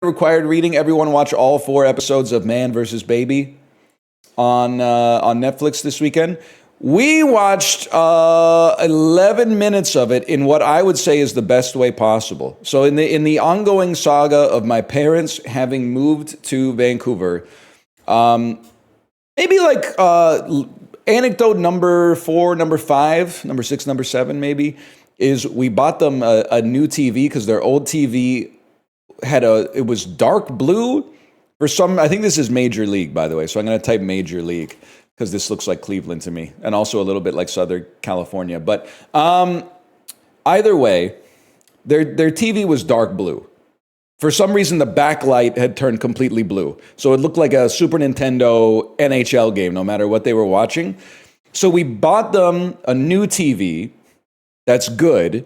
required reading. Everyone watch all 4 episodes of Man vs. Baby on Netflix this weekend. We watched 11 minutes of it in what I would say is the best way possible. So in the ongoing saga of my parents having moved to Vancouver, maybe like anecdote number 4, number 5, number 6, number 7 maybe, is we bought them a new TV because their old TV it was dark blue for some. I think this is Major League, by the way. So I'm going to type Major League because this looks like Cleveland to me, and also a little bit like Southern California. But either way, their TV was dark blue. For some reason, the backlight had turned completely blue, so it looked like a Super Nintendo NHL game, no matter what they were watching. So we bought them a new TV that's good.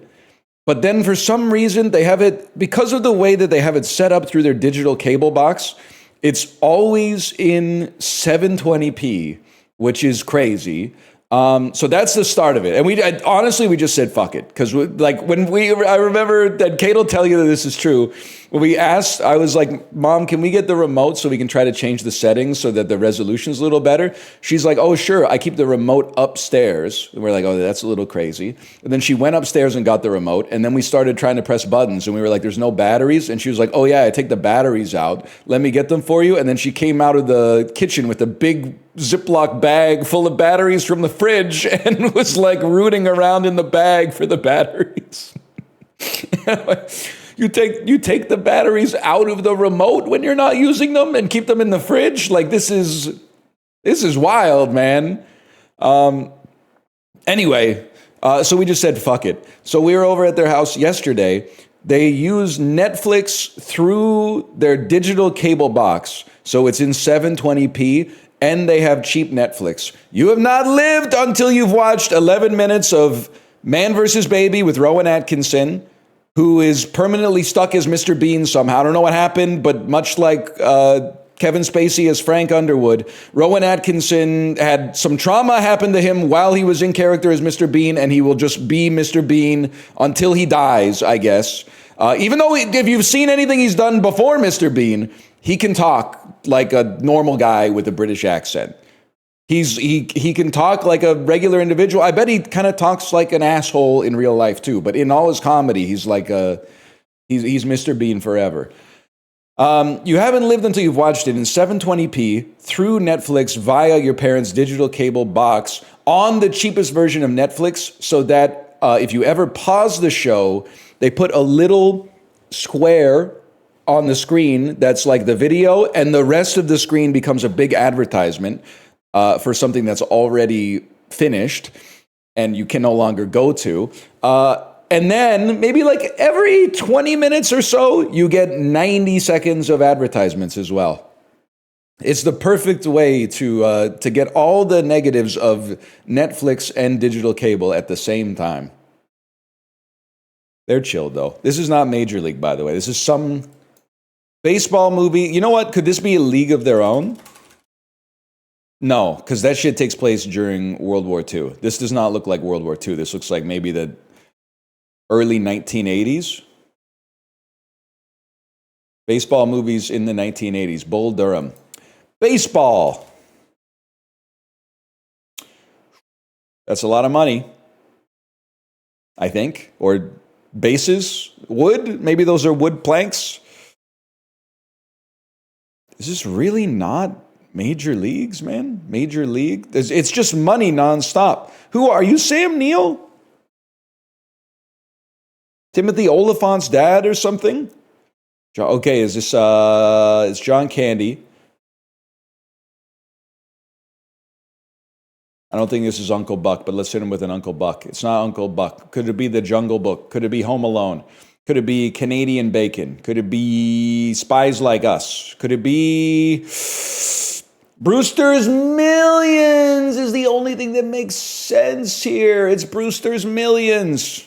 But then for some reason, they have it, because of the way that they have it set up through their digital cable box, it's always in 720p, which is crazy. So that's the start of it. And honestly, we just said, fuck it. Because I remember that Kate will tell you that this is true. When we asked, I was like, Mom, can we get the remote so we can try to change the settings so that the resolution's a little better? She's like, oh, sure. I keep the remote upstairs. And we're like, oh, that's a little crazy. And then she went upstairs and got the remote. And then we started trying to press buttons. And we were like, there's no batteries. And she was like, oh, yeah, I take the batteries out. Let me get them for you. And then she came out of the kitchen with a big Ziploc bag full of batteries from the fridge and was like rooting around in the bag for the batteries. You take the batteries out of the remote when you're not using them and keep them in the fridge? Like, this is wild, man. Anyway, so we just said fuck it. So we were over at their house yesterday. They use Netflix through their digital cable box, so it's in 720p. And they have cheap Netflix. You have not lived until you've watched 11 minutes of Man vs. Baby with Rowan Atkinson, who is permanently stuck as Mr. Bean somehow. I don't know what happened, but much like Kevin Spacey as Frank Underwood, Rowan Atkinson had some trauma happen to him while he was in character as Mr. Bean, and he will just be Mr. Bean until he dies, I guess. Even though if you've seen anything he's done before Mr. Bean, he can talk like a normal guy with a British accent. He can talk like a regular individual. I bet he kind of talks like an asshole in real life too. But in all his comedy, he's like he's Mr. Bean forever. You haven't lived until you've watched it in 720p through Netflix via your parents' digital cable box on the cheapest version of Netflix, so that if you ever pause the show, they put a little square on the screen that's like the video, and the rest of the screen becomes a big advertisement for something that's already finished and you can no longer go to. And then maybe like every 20 minutes or so, you get 90 seconds of advertisements as well. It's the perfect way to get all the negatives of Netflix and digital cable at the same time. They're chill, though. This is not Major League, by the way. This is some baseball movie. You know what? Could this be a league of their own? No, because that shit takes place during World War II. This does not look like World War II. This looks like maybe the early 1980s. Baseball movies in the 1980s. Bull Durham. Baseball. That's a lot of money, I think. Or bases. Wood. Maybe those are wood planks. Is this really not Major Leagues, man? Major League? It's just money nonstop. Who are you, Sam Neill? Timothy Oliphant's dad or something? Okay, is this it's John Candy. I don't think this is Uncle Buck, but let's hit him with an Uncle Buck. It's not Uncle Buck. Could it be The Jungle Book? Could it be Home Alone? Could it be Canadian Bacon? Could it be Spies Like Us? Could it be Brewster's Millions is the only thing that makes sense here. It's Brewster's Millions.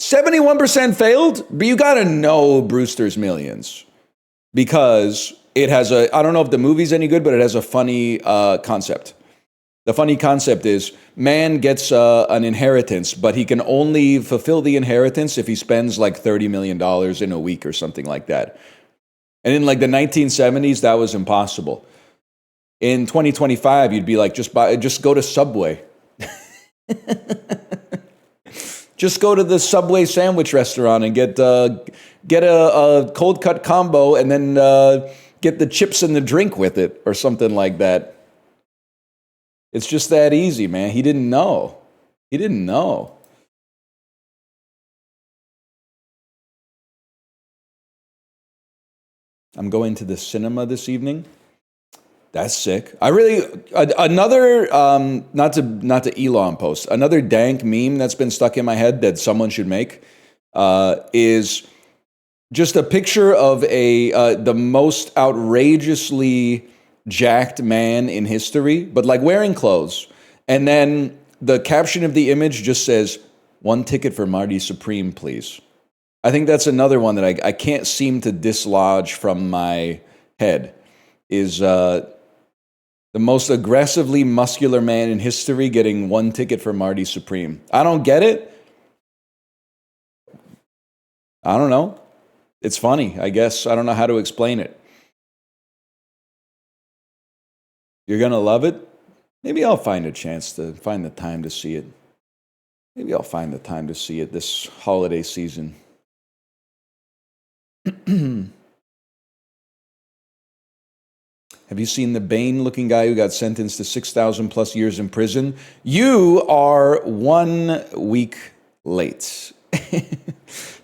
71% failed, but you got to know Brewster's Millions because it has I don't know if the movie's any good, but it has a funny concept. The funny concept is man gets an inheritance, but he can only fulfill the inheritance if he spends like $30 million in a week or something like that. And in like the 1970s, that was impossible. In 2025, you'd be like, just go to Subway. Just go to the Subway sandwich restaurant and get a cold cut combo and then get the chips and the drink with it or something like that. It's just that easy, man. He didn't know. He didn't know. I'm going to the cinema this evening. That's sick. I really another not to Elon post. Another dank meme that's been stuck in my head that someone should make is just a picture of the most outrageously jacked man in history, but like wearing clothes, and then the caption of the image just says, "1 ticket for Marty Supreme, please." I think that's another one that I can't seem to dislodge from my head. Is the most aggressively muscular man in history getting 1 ticket for Marty Supreme. I don't get it. I don't know. It's funny, I guess. I don't know how to explain it. You're going to love it? Maybe I'll find a chance to find the time to see it. Maybe I'll find the time to see it this holiday season. Have you seen the Bane-looking guy who got sentenced to 6,000 plus years in prison? You are 1 week late.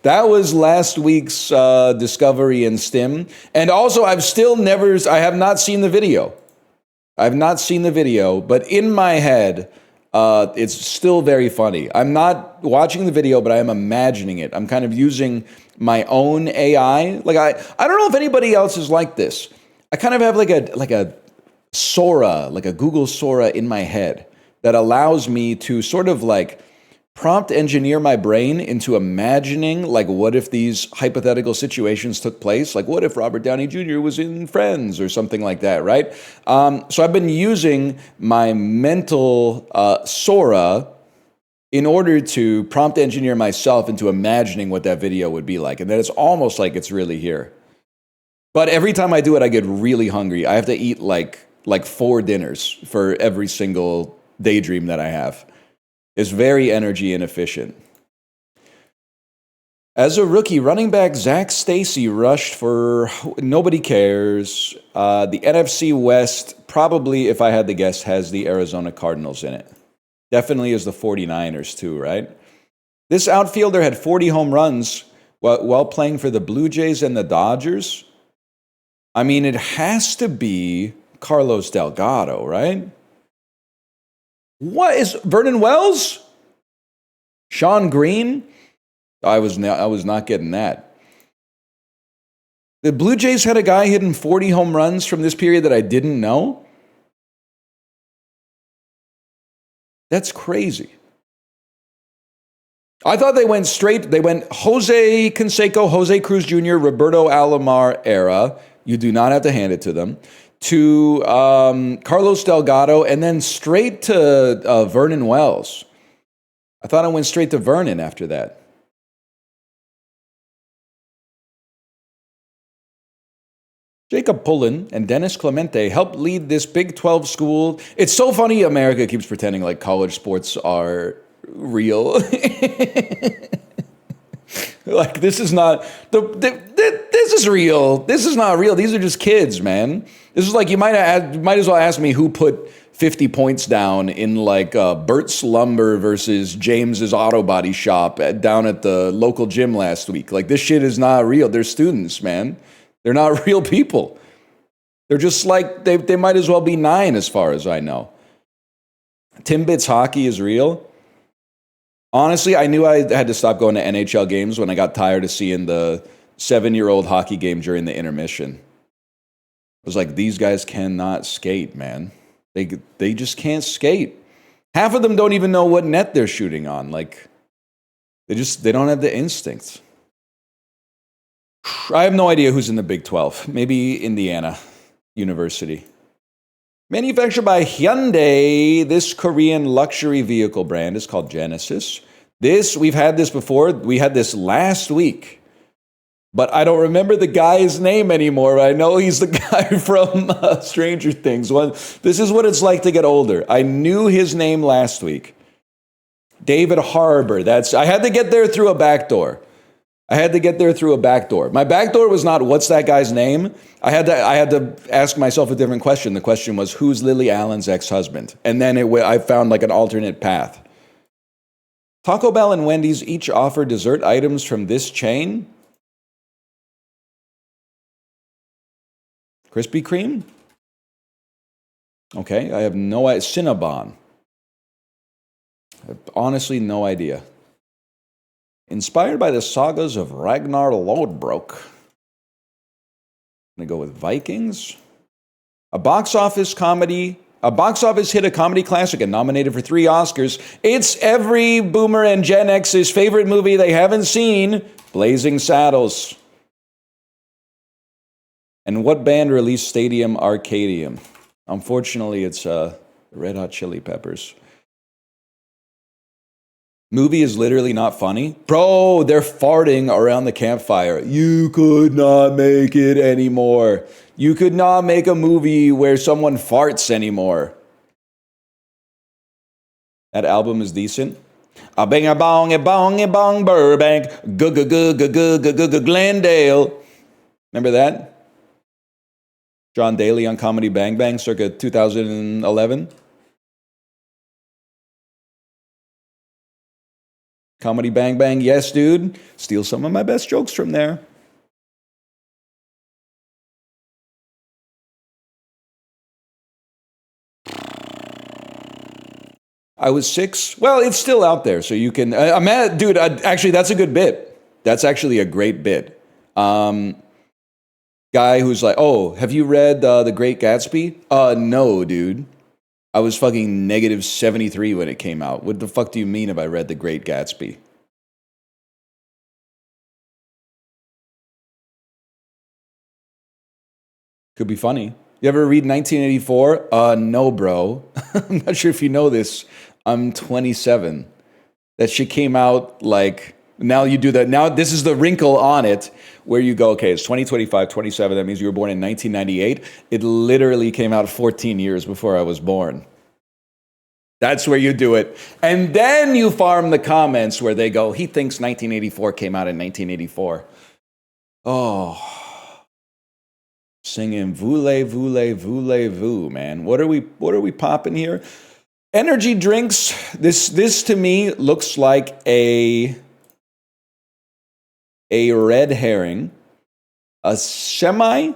That was last week's Discovery and Stim. And also, I have not seen the video. I've not seen the video, but in my head, it's still very funny. I'm not watching the video, but I am imagining it. I'm kind of using my own AI. Like I don't know if anybody else is like this. I kind of have like a Sora, like a Google Sora in my head that allows me to sort of like prompt engineer my brain into imagining like what if these hypothetical situations took place? Like what if Robert Downey Jr. was in Friends or something like that, right? So I've been using my mental Sora in order to prompt engineer myself into imagining what that video would be like. And then it's almost like it's really here. But every time I do it, I get really hungry. I have to eat like 4 dinners for every single daydream that I have. It's very energy inefficient. As a rookie, running back Zach Stacy rushed for nobody cares. The NFC West, probably, if I had to guess, has the Arizona Cardinals in it. Definitely is the 49ers too, right? This outfielder had 40 home runs while playing for the Blue Jays and the Dodgers. I mean, it has to be Carlos Delgado, right? What is Vernon Wells? Sean Green? I was not getting that. The Blue Jays had a guy hitting 40 home runs from this period that I didn't know. That's crazy. I thought they went Jose Canseco, Jose Cruz Jr., Roberto Alomar era. You do not have to hand it to them. To Carlos Delgado, and then straight to Vernon Wells. I thought I went straight to Vernon after that. Jacob Pullen and Dennis Clemente helped lead this Big 12 school. It's so funny America keeps pretending like college sports are real. Like, this is not, this is real. This is not real. These are just kids, man. This is like, you might as well ask me who put 50 points down in like Burt's Lumber versus James's Auto Body Shop down at the local gym last week. Like, this shit is not real. They're students, man. They're not real people. They're just like, they might as well be 9 as far as I know. Timbits hockey is real. Honestly, I knew I had to stop going to NHL games when I got tired of seeing the 7-year-old hockey game during the intermission. I was like, these guys cannot skate, man. They just can't skate. Half of them don't even know what net they're shooting on. Like, they don't have the instincts. I have no idea who's in the Big 12. Maybe Indiana University. Manufactured by Hyundai, this Korean luxury vehicle brand is called Genesis. We've had this before. We had this last week. But I don't remember the guy's name anymore. I know he's the guy from Stranger Things. This is what it's like to get older. I knew his name last week. David Harbour. I had to get there through a back door. My back door was not, what's that guy's name? I had to ask myself a different question. The question was, who's Lily Allen's ex-husband? And then I found like an alternate path. Taco Bell and Wendy's each offer dessert items from this chain. Krispy Kreme? Okay, I have no idea. Cinnabon. I have honestly no idea. Inspired by the sagas of Ragnar Lodbrok. I'm going to go with Vikings. A box office hit, a comedy classic, and nominated for 3 Oscars. It's every boomer and Gen X's favorite movie they haven't seen, Blazing Saddles. And what band released Stadium Arcadium? Unfortunately, it's Red Hot Chili Peppers. Movie is literally not funny. Bro, they're farting around the campfire. You could not make it anymore. You could not make a movie where someone farts anymore. That album is decent. A bang a bong Burbank. Glendale. Remember that? John Daly on Comedy Bang Bang circa 2011. Comedy Bang Bang, yes, dude. Steal some of my best jokes from there. I was 6. Well, it's still out there, so you can. Dude, actually, that's a good bit. That's actually a great bit. Guy who's like, oh, have you read The Great Gatsby? No, dude. I was fucking negative 73 when it came out. What the fuck do you mean if I read The Great Gatsby? Could be funny. You ever read 1984? No, bro. I'm not sure if you know this. I'm 27. That shit came out like, now you do that. Now this is the wrinkle on it where you go, okay, it's 2025, 27. That means you were born in 1998. It literally came out 14 years before I was born. That's where you do it. And then you farm the comments where they go, he thinks 1984 came out in 1984. Oh. Singing voulez-vous, man. What are we popping here? Energy drinks. This to me looks like a red herring. A semi?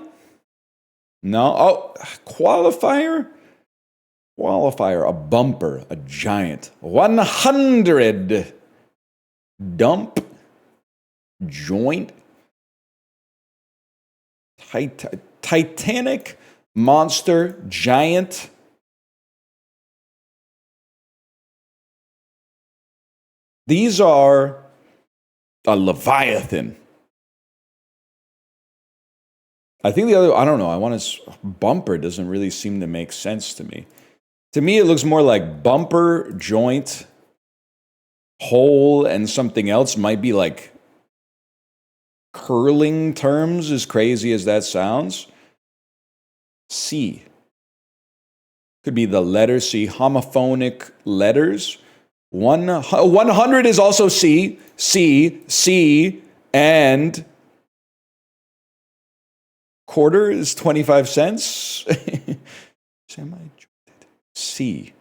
No. Oh, qualifier? Qualifier, a bumper, a giant. 100 dump joint. Titanic, monster, giant. These are a Leviathan. I think the other, I don't know, bumper doesn't really seem to make sense to me. To me, it looks more like bumper, joint, hole, and something else might be like curling terms, as crazy as that sounds. C. Could be the letter C, homophonic letters. 100 is also C, and quarter is 25 cents. C.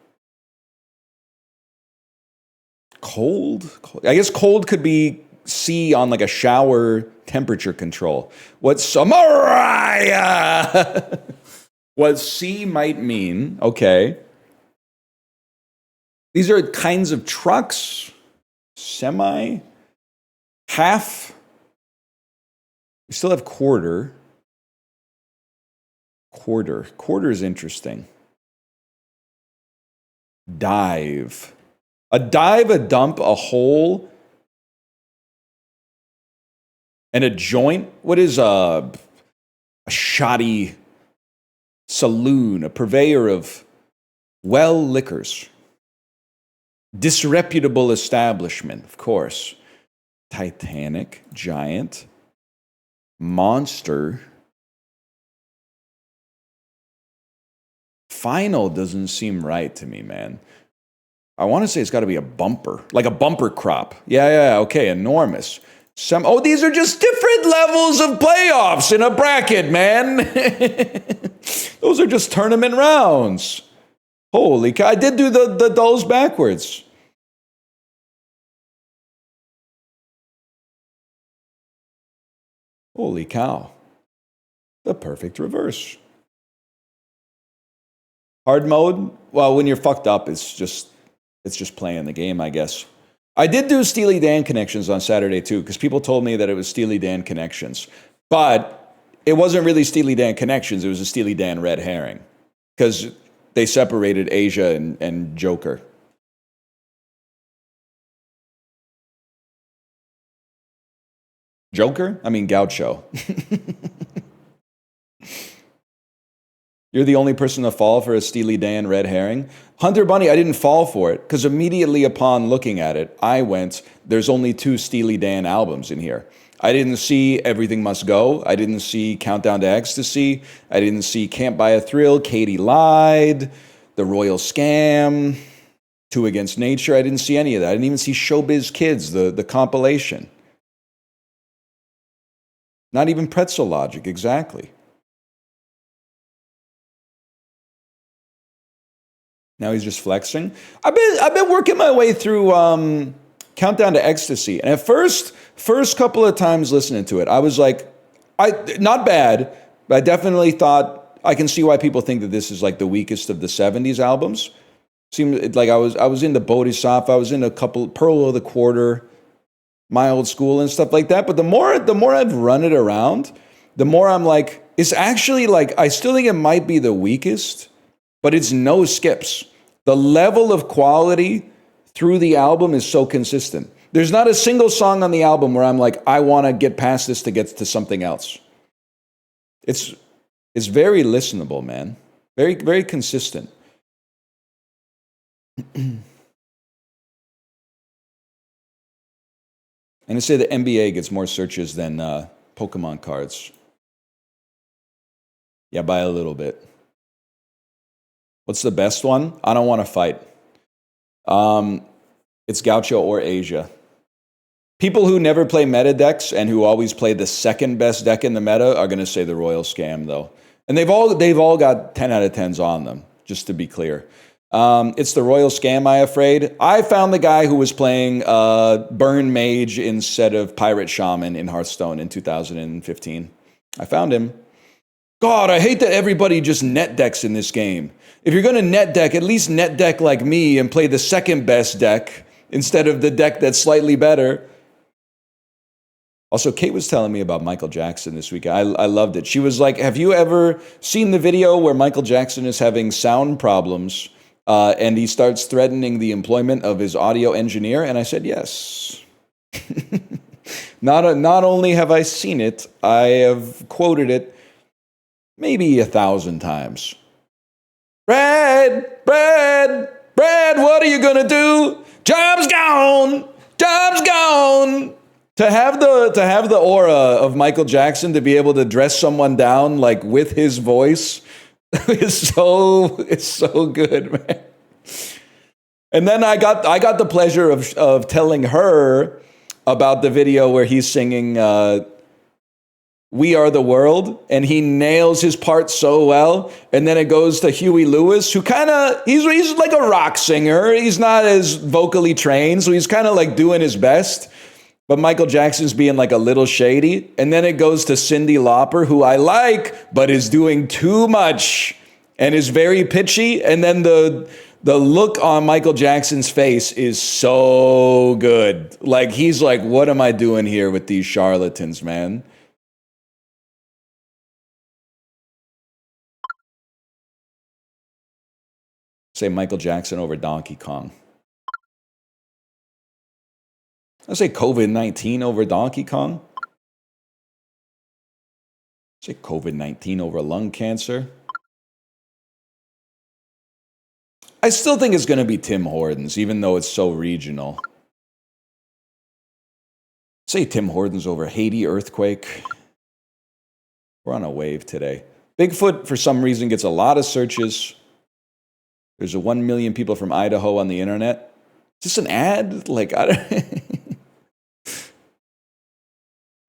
Cold? I guess cold could be C on like a shower temperature control. What Mariah? What C might mean, okay. These are kinds of trucks. Semi. Half. We still have quarter. Quarter is interesting. Dive. A dive, a dump, a hole, and a joint. What is a shoddy saloon, a purveyor of well liquors. Disreputable establishment, of course. Titanic, Giant, Monster. Final doesn't seem right to me, man. I want to say it's got to be a bumper, like a bumper crop. Yeah, okay, enormous. These are just different levels of playoffs in a bracket, man. Those are just tournament rounds. Holy cow, I did do the dulls backwards. Holy cow. The perfect reverse. Hard mode, well, when you're fucked up, it's just playing the game, I guess. I did do Steely Dan connections on Saturday too, because people told me that it was Steely Dan connections. But it wasn't really Steely Dan connections, it was a Steely Dan red herring. Because they separated Asia and Joker. Joker? I mean Gaucho. You're the only person to fall for a Steely Dan red herring? Hunter Bunny, I didn't fall for it, because immediately upon looking at it, I went, there's only 2 Steely Dan albums in here. I didn't see Everything Must Go. I didn't see Countdown to Ecstasy. I didn't see Can't Buy a Thrill, Katie Lied, The Royal Scam, Two Against Nature. I didn't see any of that. I didn't even see Showbiz Kids, the compilation. Not even Pretzel Logic, exactly. Now he's just flexing. I've been working my way through Countdown to Ecstasy, and at first couple of times listening to it, I was like, not bad, but I definitely thought I can see why people think that this is like the weakest of the '70s albums. Seemed like I was into Bodhisattva, I was into a couple Pearl of the Quarter, My Old School, and stuff like that. But the more I've run it around, the more I'm like, it's actually like I still think it might be the weakest. But it's no skips. The level of quality through the album is so consistent. There's not a single song on the album where I'm like, I want to get past this to get to something else. It's very listenable, man. Very, very consistent. And they say the NBA gets more searches than Pokemon cards. Yeah, by a little bit. What's the best one? I don't want to fight. It's Gaucho or Asia. People who never play meta decks and who always play the second best deck in the meta are going to say the Royal Scam, though. And they've all got 10 out of 10s on them, just to be clear. It's the Royal Scam, I afraid. I found the guy who was playing Burn Mage instead of Pirate Shaman in Hearthstone in 2015. I found him. God, I hate that everybody just net decks in this game. If you're going to net deck, at least net deck like me and play the second best deck instead of the deck that's slightly better. Also, Kate was telling me about Michael Jackson this week. I loved it. She was like, have you ever seen the video where Michael Jackson is having sound problems and he starts threatening the employment of his audio engineer? And I said, yes. Not only have I seen it, I have quoted it maybe 1,000 times. Brad, what are you gonna do? Job's gone. To have the aura of Michael Jackson, to be able to dress someone down like with his voice, is so good, man. And then I got the pleasure of telling her about the video where he's singing We Are the World, and he nails his part so well. And then it goes to Huey Lewis, who he's like a rock singer. He's not as vocally trained, so he's kind of like doing his best. But Michael Jackson's being like a little shady. And then it goes to Cyndi Lauper, who I like, but is doing too much and is very pitchy. And then the look on Michael Jackson's face is so good. Like, he's like, what am I doing here with these charlatans, man? Say Michael Jackson over Donkey Kong. I say COVID-19 over Donkey Kong. I say COVID-19 over lung cancer. I still think it's going to be Tim Hortons, even though it's so regional. Say Tim Hortons over Haiti earthquake. We're on a wave today. Bigfoot, for some reason, gets a lot of searches. There's 1 million people from Idaho on the internet. Is this an ad? Like, I don't...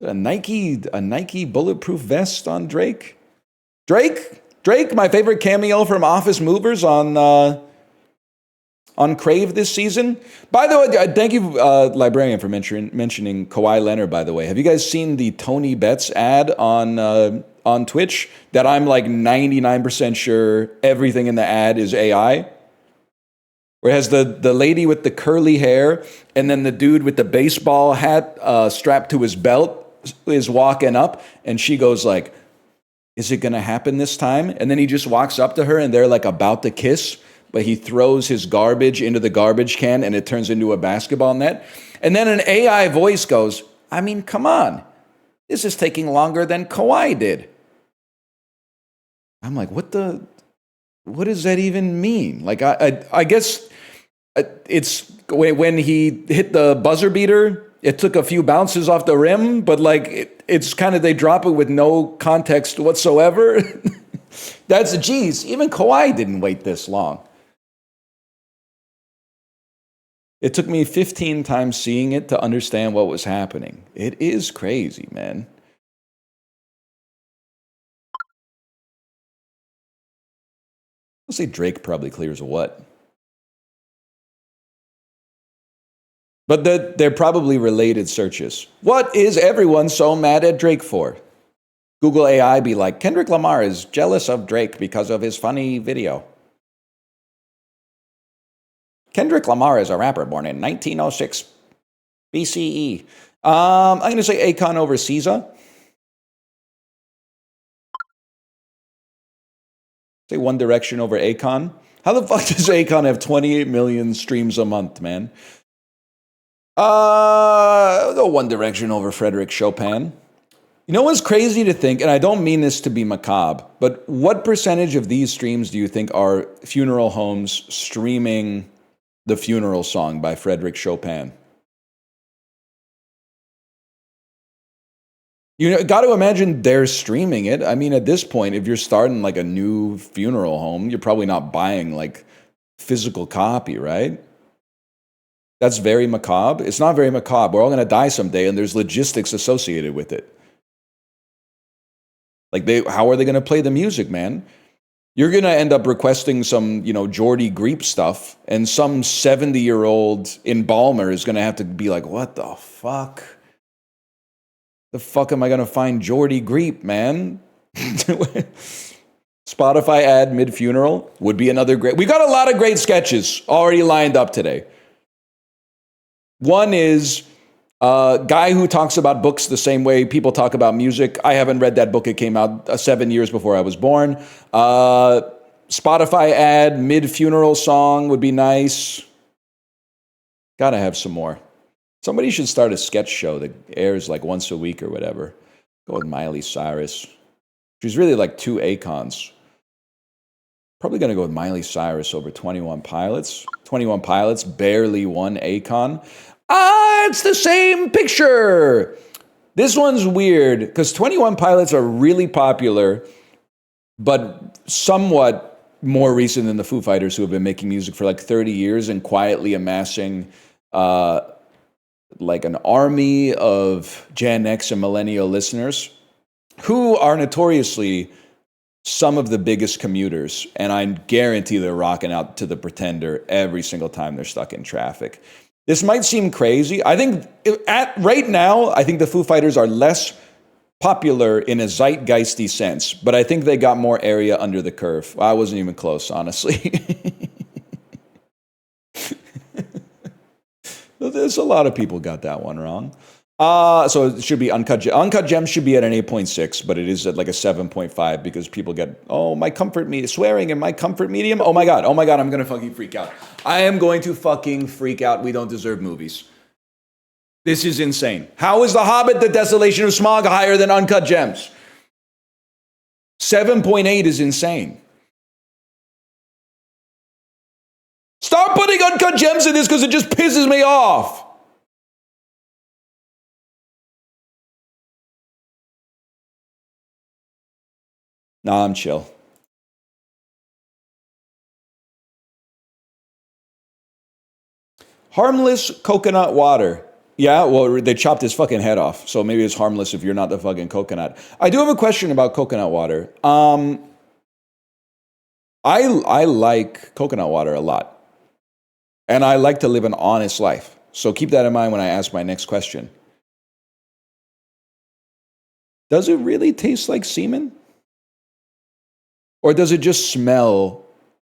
a Nike bulletproof vest on Drake? Drake, my favorite cameo from Office Movers on Crave this season. By the way, thank you, Librarian, for mentioning Kawhi Leonard, by the way. Have you guys seen the Tony Betts ad on Twitch that I'm like 99% sure everything in the ad is AI? Where it has the lady with the curly hair and then the dude with the baseball hat strapped to his belt is walking up, and she goes like, is it going to happen this time? And then he just walks up to her and they're like about to kiss, but he throws his garbage into the garbage can and it turns into a basketball net. And then an AI voice goes, I mean, come on. This is taking longer than Kawhi did. I'm like, what does that even mean? Like, I guess it's when he hit the buzzer beater, it took a few bounces off the rim, but like it's kind of, they drop it with no context whatsoever. Geez, even Kawhi didn't wait this long. It took me 15 times seeing it to understand what was happening. It is crazy, man. I'll say Drake probably clears a what? But they're probably related searches. What is everyone so mad at Drake for? Google AI be like, Kendrick Lamar is jealous of Drake because of his funny video. Kendrick Lamar is a rapper born in 1906 BCE. I'm going to say Akon over SZA. Say One Direction over Akon. How the fuck does Akon have 28 million streams a month, man? Go One Direction over Frederick Chopin. You know what's crazy to think, and I don't mean this to be macabre, but what percentage of these streams do you think are funeral homes streaming the funeral song by Frederick Chopin? You got to imagine they're streaming it. I mean, at this point, if you're starting like a new funeral home, you're probably not buying like physical copy, right? That's very macabre. It's not very macabre. We're all going to die someday, and there's logistics associated with it. Like, how are they going to play the music, man? You're going to end up requesting some, Jordy Greep stuff, and some 70-year-old embalmer is going to have to be like, what the fuck? The fuck am I going to find Jordy Greep, man? Spotify ad mid-funeral would be another great... We got a lot of great sketches already lined up today. One is a guy who talks about books the same way people talk about music. I haven't read that book. It came out 7 years before I was born. Spotify ad, mid-funeral song would be nice. Gotta have some more. Somebody should start a sketch show that airs like once a week or whatever. Go with Miley Cyrus. She's really like two Akons. Probably going to go with Miley Cyrus over 21 Pilots. 21 Pilots barely won Akon. It's the same picture. This one's weird because 21 Pilots are really popular, but somewhat more recent than the Foo Fighters, who have been making music for like 30 years and quietly amassing like an army of Gen X and millennial listeners who are notoriously some of the biggest commuters, and I guarantee they're rocking out to The Pretender every single time they're stuck in traffic. This might seem crazy. I think right now, I think the Foo Fighters are less popular in a zeitgeisty sense, but I think they got more area under the curve. I wasn't even close, honestly. There's a lot of people got that one wrong. So it should be Uncut Gems. Uncut Gems should be at an 8.6, but it is at like a 7.5 because people get, my comfort medium, swearing in my comfort medium. Oh my God, I'm going to fucking freak out. I am going to fucking freak out. We don't deserve movies. This is insane. How is The Hobbit, The Desolation of Smaug higher than Uncut Gems? 7.8 is insane. Stop putting uncut gems in this because it just pisses me off. Nah, I'm chill. Harmless coconut water. Yeah, well, they chopped his fucking head off, so maybe it's harmless if you're not the fucking coconut. I do have a question about coconut water. I like coconut water a lot, and I like to live an honest life. So keep that in mind when I ask my next question. Does it really taste like semen? Or does it just smell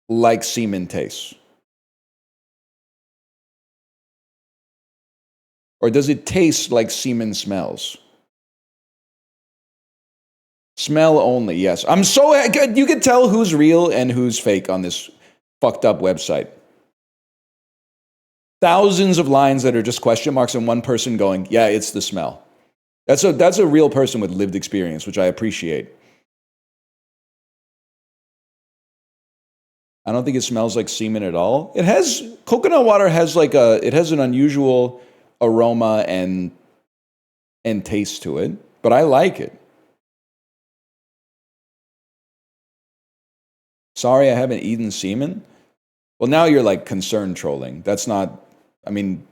like semen tastes? Or does it taste like semen smells? Smell only, yes. I'm so you can tell who's real and who's fake on this fucked up website. Thousands of lines that are just question marks and one person going, "Yeah, it's the smell." That's a real person with lived experience, which I appreciate. I don't think it smells like semen at all. Coconut water has an unusual aroma and taste to it, but I like it. Sorry, I haven't eaten semen. Well, now you're like concern trolling. That's not. I mean,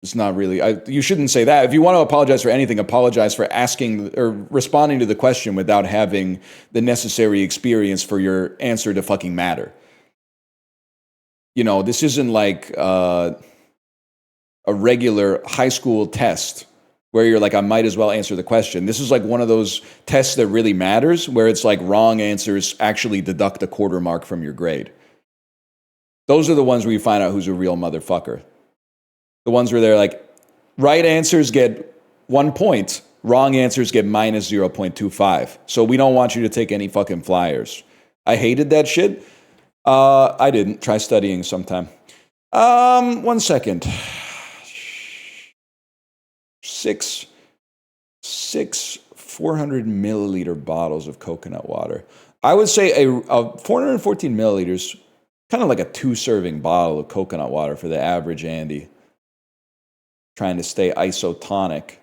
it's not really. You shouldn't say that. If you want to apologize for anything, apologize for asking or responding to the question without having the necessary experience for your answer to fucking matter. You know, this isn't like a regular high school test where you're like, I might as well answer the question. This is like one of those tests that really matters, where it's like wrong answers actually deduct a quarter mark from your grade. Those are the ones where you find out who's a real motherfucker. The ones where they're like, right answers get 1 point, wrong answers get minus 0.25. So we don't want you to take any fucking flyers. I hated that shit. I didn't. Try studying sometime. 1 second. Six 400 milliliter bottles of coconut water. I would say a 414 milliliters, kind of like a 2-serving bottle of coconut water for the average Andy. Trying to stay isotonic.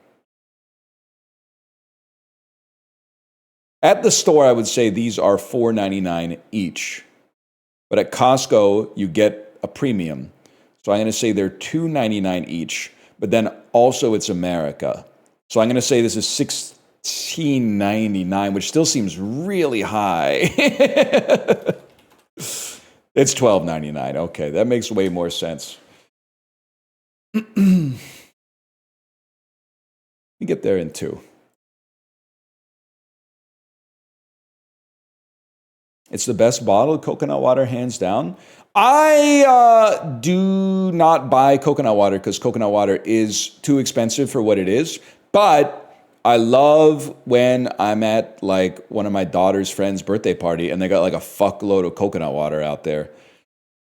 At the store, I would say these are $4.99 each. But at Costco, you get a premium. So I'm going to say they're $2.99 each. But then also it's America. So I'm going to say this is $16.99, which still seems really high. It's $12.99. Okay, that makes way more sense. We get there in 2. It's the best bottle of coconut water, hands down. I do not buy coconut water because coconut water is too expensive for what it is. But I love when I'm at like one of my daughter's friend's birthday party and they got like a fuckload of coconut water out there. I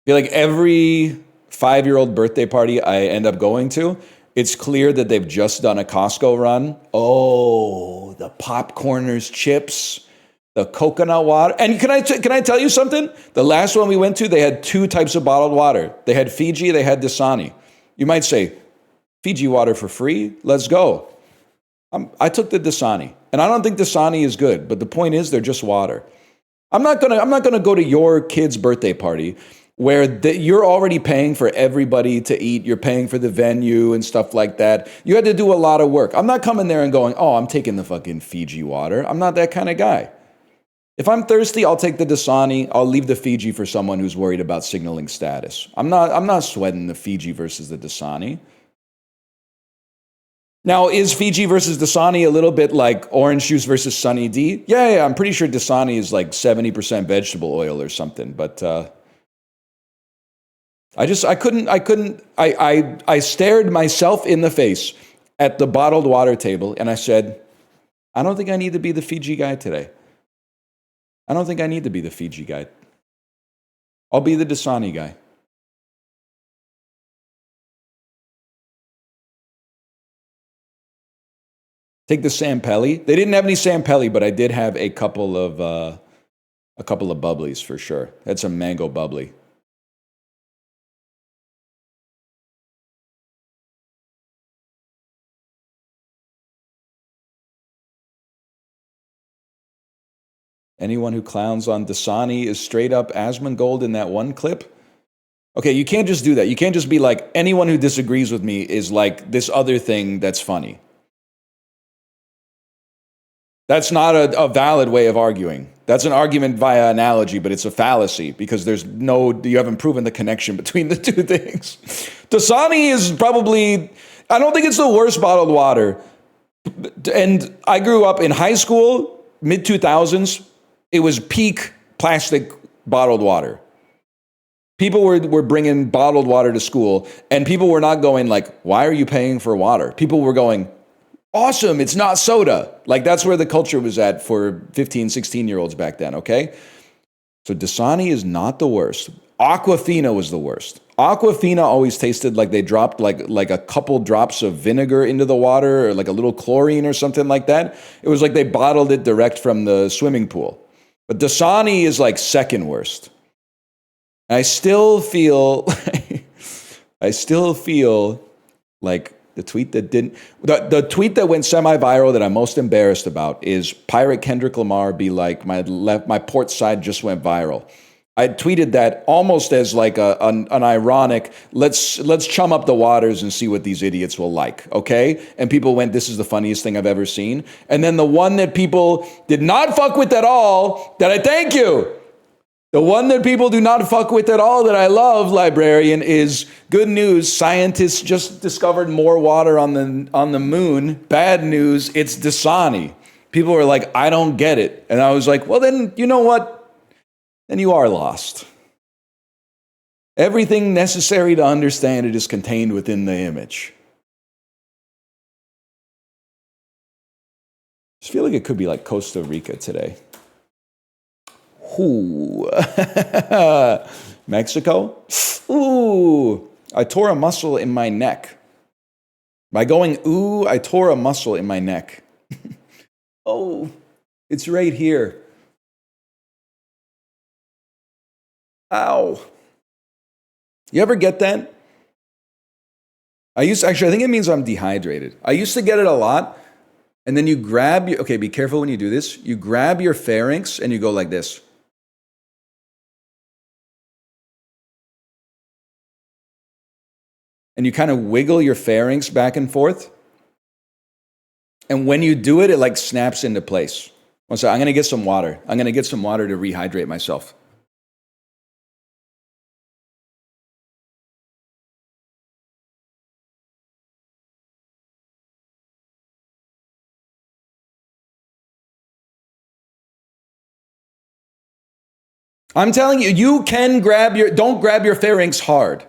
feel like every 5-year-old birthday party I end up going to, it's clear that they've just done a Costco run. Oh, the popcorners, chips. The coconut water. And can I tell you something? The last one we went to, they had 2 types of bottled water. They had Fiji, they had Dasani. You might say, Fiji water for free? Let's go. I took the Dasani. And I don't think Dasani is good, but the point is they're just water. I'm not gonna go to your kid's birthday party where you're already paying for everybody to eat. You're paying for the venue and stuff like that. You had to do a lot of work. I'm not coming there and going, oh, I'm taking the fucking Fiji water. I'm not that kind of guy. If I'm thirsty, I'll take the Dasani. I'll leave the Fiji for someone who's worried about signaling status. I'm not sweating the Fiji versus the Dasani. Now, is Fiji versus Dasani a little bit like orange juice versus Sunny D? Yeah, I'm pretty sure Dasani is like 70% vegetable oil or something. But I stared myself in the face at the bottled water table and I said, I don't think I need to be the Fiji guy today. I don't think I need to be the Fiji guy. I'll be the Dasani guy. Take the Sampelli. They didn't have any Sampelli, but I did have a couple of bubblies for sure. Had some mango bubbly. Anyone who clowns on Dasani is straight up Asmongold in that one clip. Okay, you can't just do that. You can't just be like, anyone who disagrees with me is like this other thing that's funny. That's not a valid way of arguing. That's an argument via analogy, but it's a fallacy because you haven't proven the connection between the two things. Dasani is probably, I don't think it's the worst bottled water. And I grew up in high school, mid 2000s. It was peak plastic bottled water. People were bringing bottled water to school, and people were not going like, why are you paying for water? People were going, awesome, it's not soda. Like, that's where the culture was at for 15, 16-year-olds back then, okay? So Dasani is not the worst. Aquafina was the worst. Aquafina always tasted like they dropped like a couple drops of vinegar into the water or like a little chlorine or something like that. It was like they bottled it direct from the swimming pool. But Dasani is like second worst. I still feel like the tweet that went semi-viral that I'm most embarrassed about is Pirate Kendrick Lamar be like, my port side just went viral. I tweeted that almost as like an ironic, let's chum up the waters and see what these idiots will like, okay? And people went, this is the funniest thing I've ever seen. And then the one that people did not fuck with at all, that I thank you. The one that people do not fuck with at all that I love, Librarian, is good news. Scientists just discovered more water on the moon. Bad news, it's Dasani. People were like, I don't get it. And I was like, well, then, you know what? Then you are lost. Everything necessary to understand it is contained within the image. I just feel like it could be like Costa Rica today. Ooh. Mexico? Ooh. I tore a muscle in my neck. By going ooh, I tore a muscle in my neck. Oh, it's right here. Ow. You ever get that? I think it means I'm dehydrated. I used to get it a lot. And then you grab okay, be careful when you do this. You grab your pharynx and you go like this. And you kind of wiggle your pharynx back and forth. And when you do it, it like snaps into place. So I'm going to get some water. I'm going to get some water to rehydrate myself. I'm telling you, you can don't grab your pharynx hard,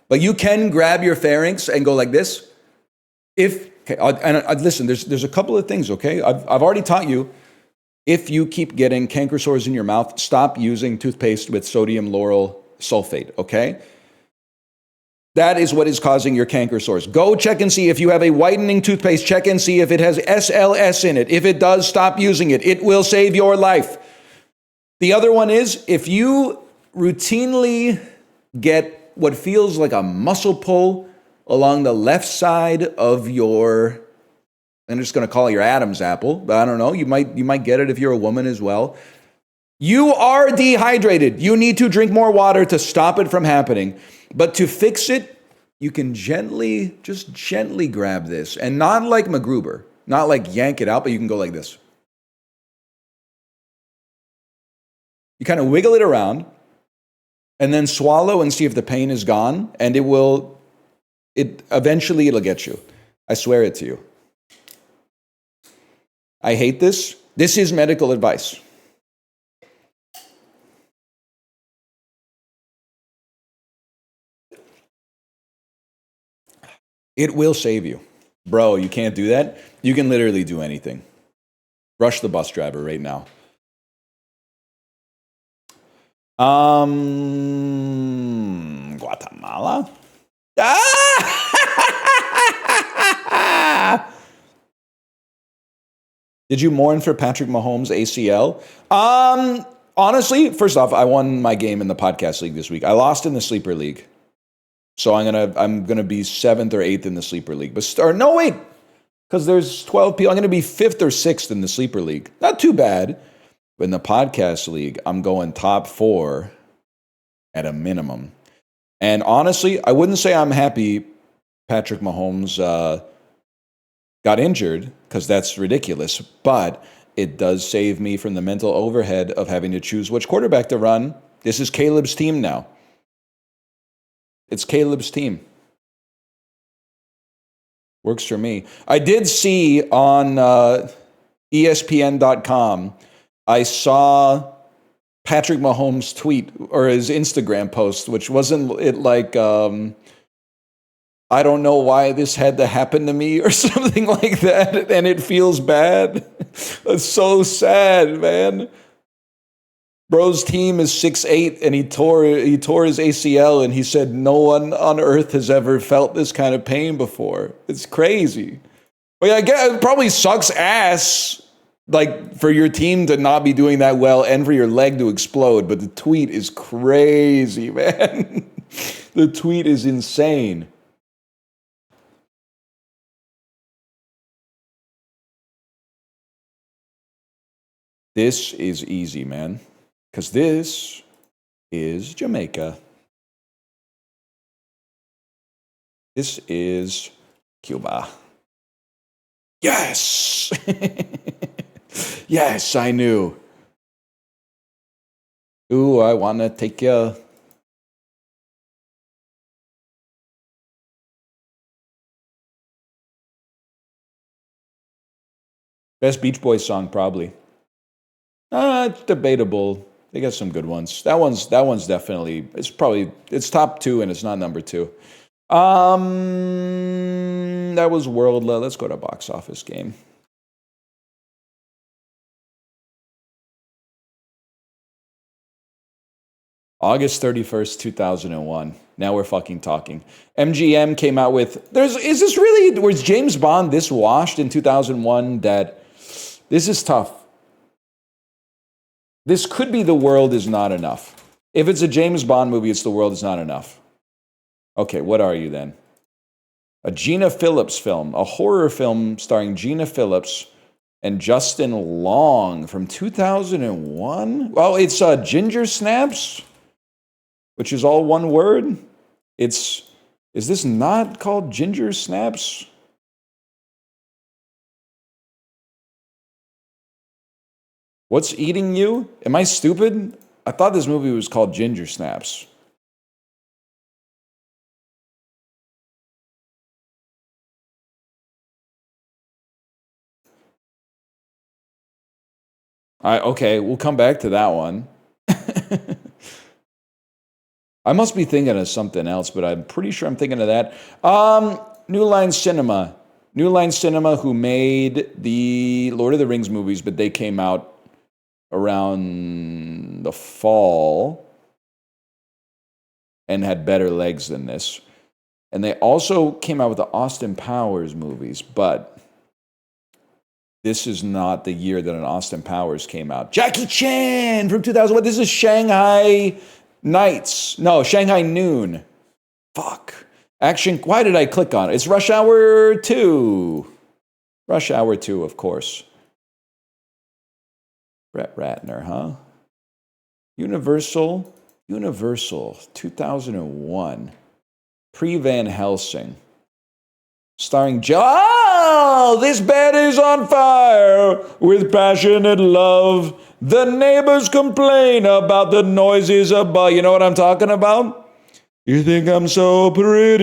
but you can grab your pharynx and go like this. Listen, there's a couple of things, okay? I've already taught you, if you keep getting canker sores in your mouth, stop using toothpaste with sodium lauryl sulfate, okay? That is what is causing your canker sores. Go check and see if you have a whitening toothpaste. Check and see if it has SLS in it. If it does, stop using it. It will save your life. The other one is, if you routinely get what feels like a muscle pull along the left side of I'm just going to call it your Adam's apple, but I don't know, you might get it if you're a woman as well. You are dehydrated. You need to drink more water to stop it from happening. But to fix it, you can just gently grab this, and not like MacGruber, not like yank it out, but you can go like this. You kind of wiggle it around and then swallow and see if the pain is gone, and eventually it'll get you. I swear it to you. I hate this. This is medical advice. It will save you. Bro, you can't do that. You can literally do anything. Rush the bus driver right now. Guatemala? Did you mourn for Patrick Mahomes' ACL? Honestly, first off, I won my game in the podcast league this week. I lost in the sleeper league. So I'm gonna be 7th or 8th in the sleeper league. Because there's 12 people. I'm gonna be 5th or 6th in the sleeper league. Not too bad. But in the podcast league, I'm going top 4 at a minimum. And honestly, I wouldn't say I'm happy Patrick Mahomes got injured, because that's ridiculous. But it does save me from the mental overhead of having to choose which quarterback to run. This is Caleb's team now. It's Caleb's team. Works for me. I did see on ESPN.com, I saw Patrick Mahomes' tweet or his Instagram post, which wasn't it like, I don't know why this had to happen to me or something like that, and it feels bad. It's so sad, man. Bro's team is 6'8", and he tore his ACL, and he said no one on earth has ever felt this kind of pain before. It's crazy. Well, yeah, I guess it probably sucks ass, like, for your team to not be doing that well and for your leg to explode, but the tweet is crazy, man. The tweet is insane. This is easy, man. Because this is Jamaica. This is Cuba. Yes! Yes, I knew. Ooh, I want to take you. Best Beach Boys song, probably. It's debatable. They got some good ones. That one's definitely, it's top 2 and it's not number 2. That was World. Let's go to box office game. August 31st, 2001. Now we're fucking talking. MGM came out with, was James Bond this washed in 2001 that this is tough? This could be The World Is Not Enough. If it's a James Bond movie, it's The World Is Not Enough. Okay, what are you then? A Gina Phillips film, a horror film starring Gina Phillips and Justin Long from 2001? Well, it's Ginger Snaps, which is all one word. Is this not called Ginger Snaps? What's Eating You? Am I stupid? I thought this movie was called Ginger Snaps. Okay, we'll come back to that one. I must be thinking of something else, but I'm pretty sure I'm thinking of that. New Line Cinema. New Line Cinema, who made the Lord of the Rings movies, but they came out around the fall and had better legs than this. And they also came out with the Austin Powers movies, but this is not the year that an Austin Powers came out. Jackie Chan from 2001. This is Shanghai Nights. No, Shanghai Noon. Fuck. Action. Why did I click on it? It's Rush Hour 2. Rush Hour 2, of course. Brett Ratner, huh? Universal, 2001. Pre-Van Helsing. Starring Oh, this bed is on fire with passionate love. The neighbors complain about the noises above. You know what I'm talking about? You think I'm so pretty.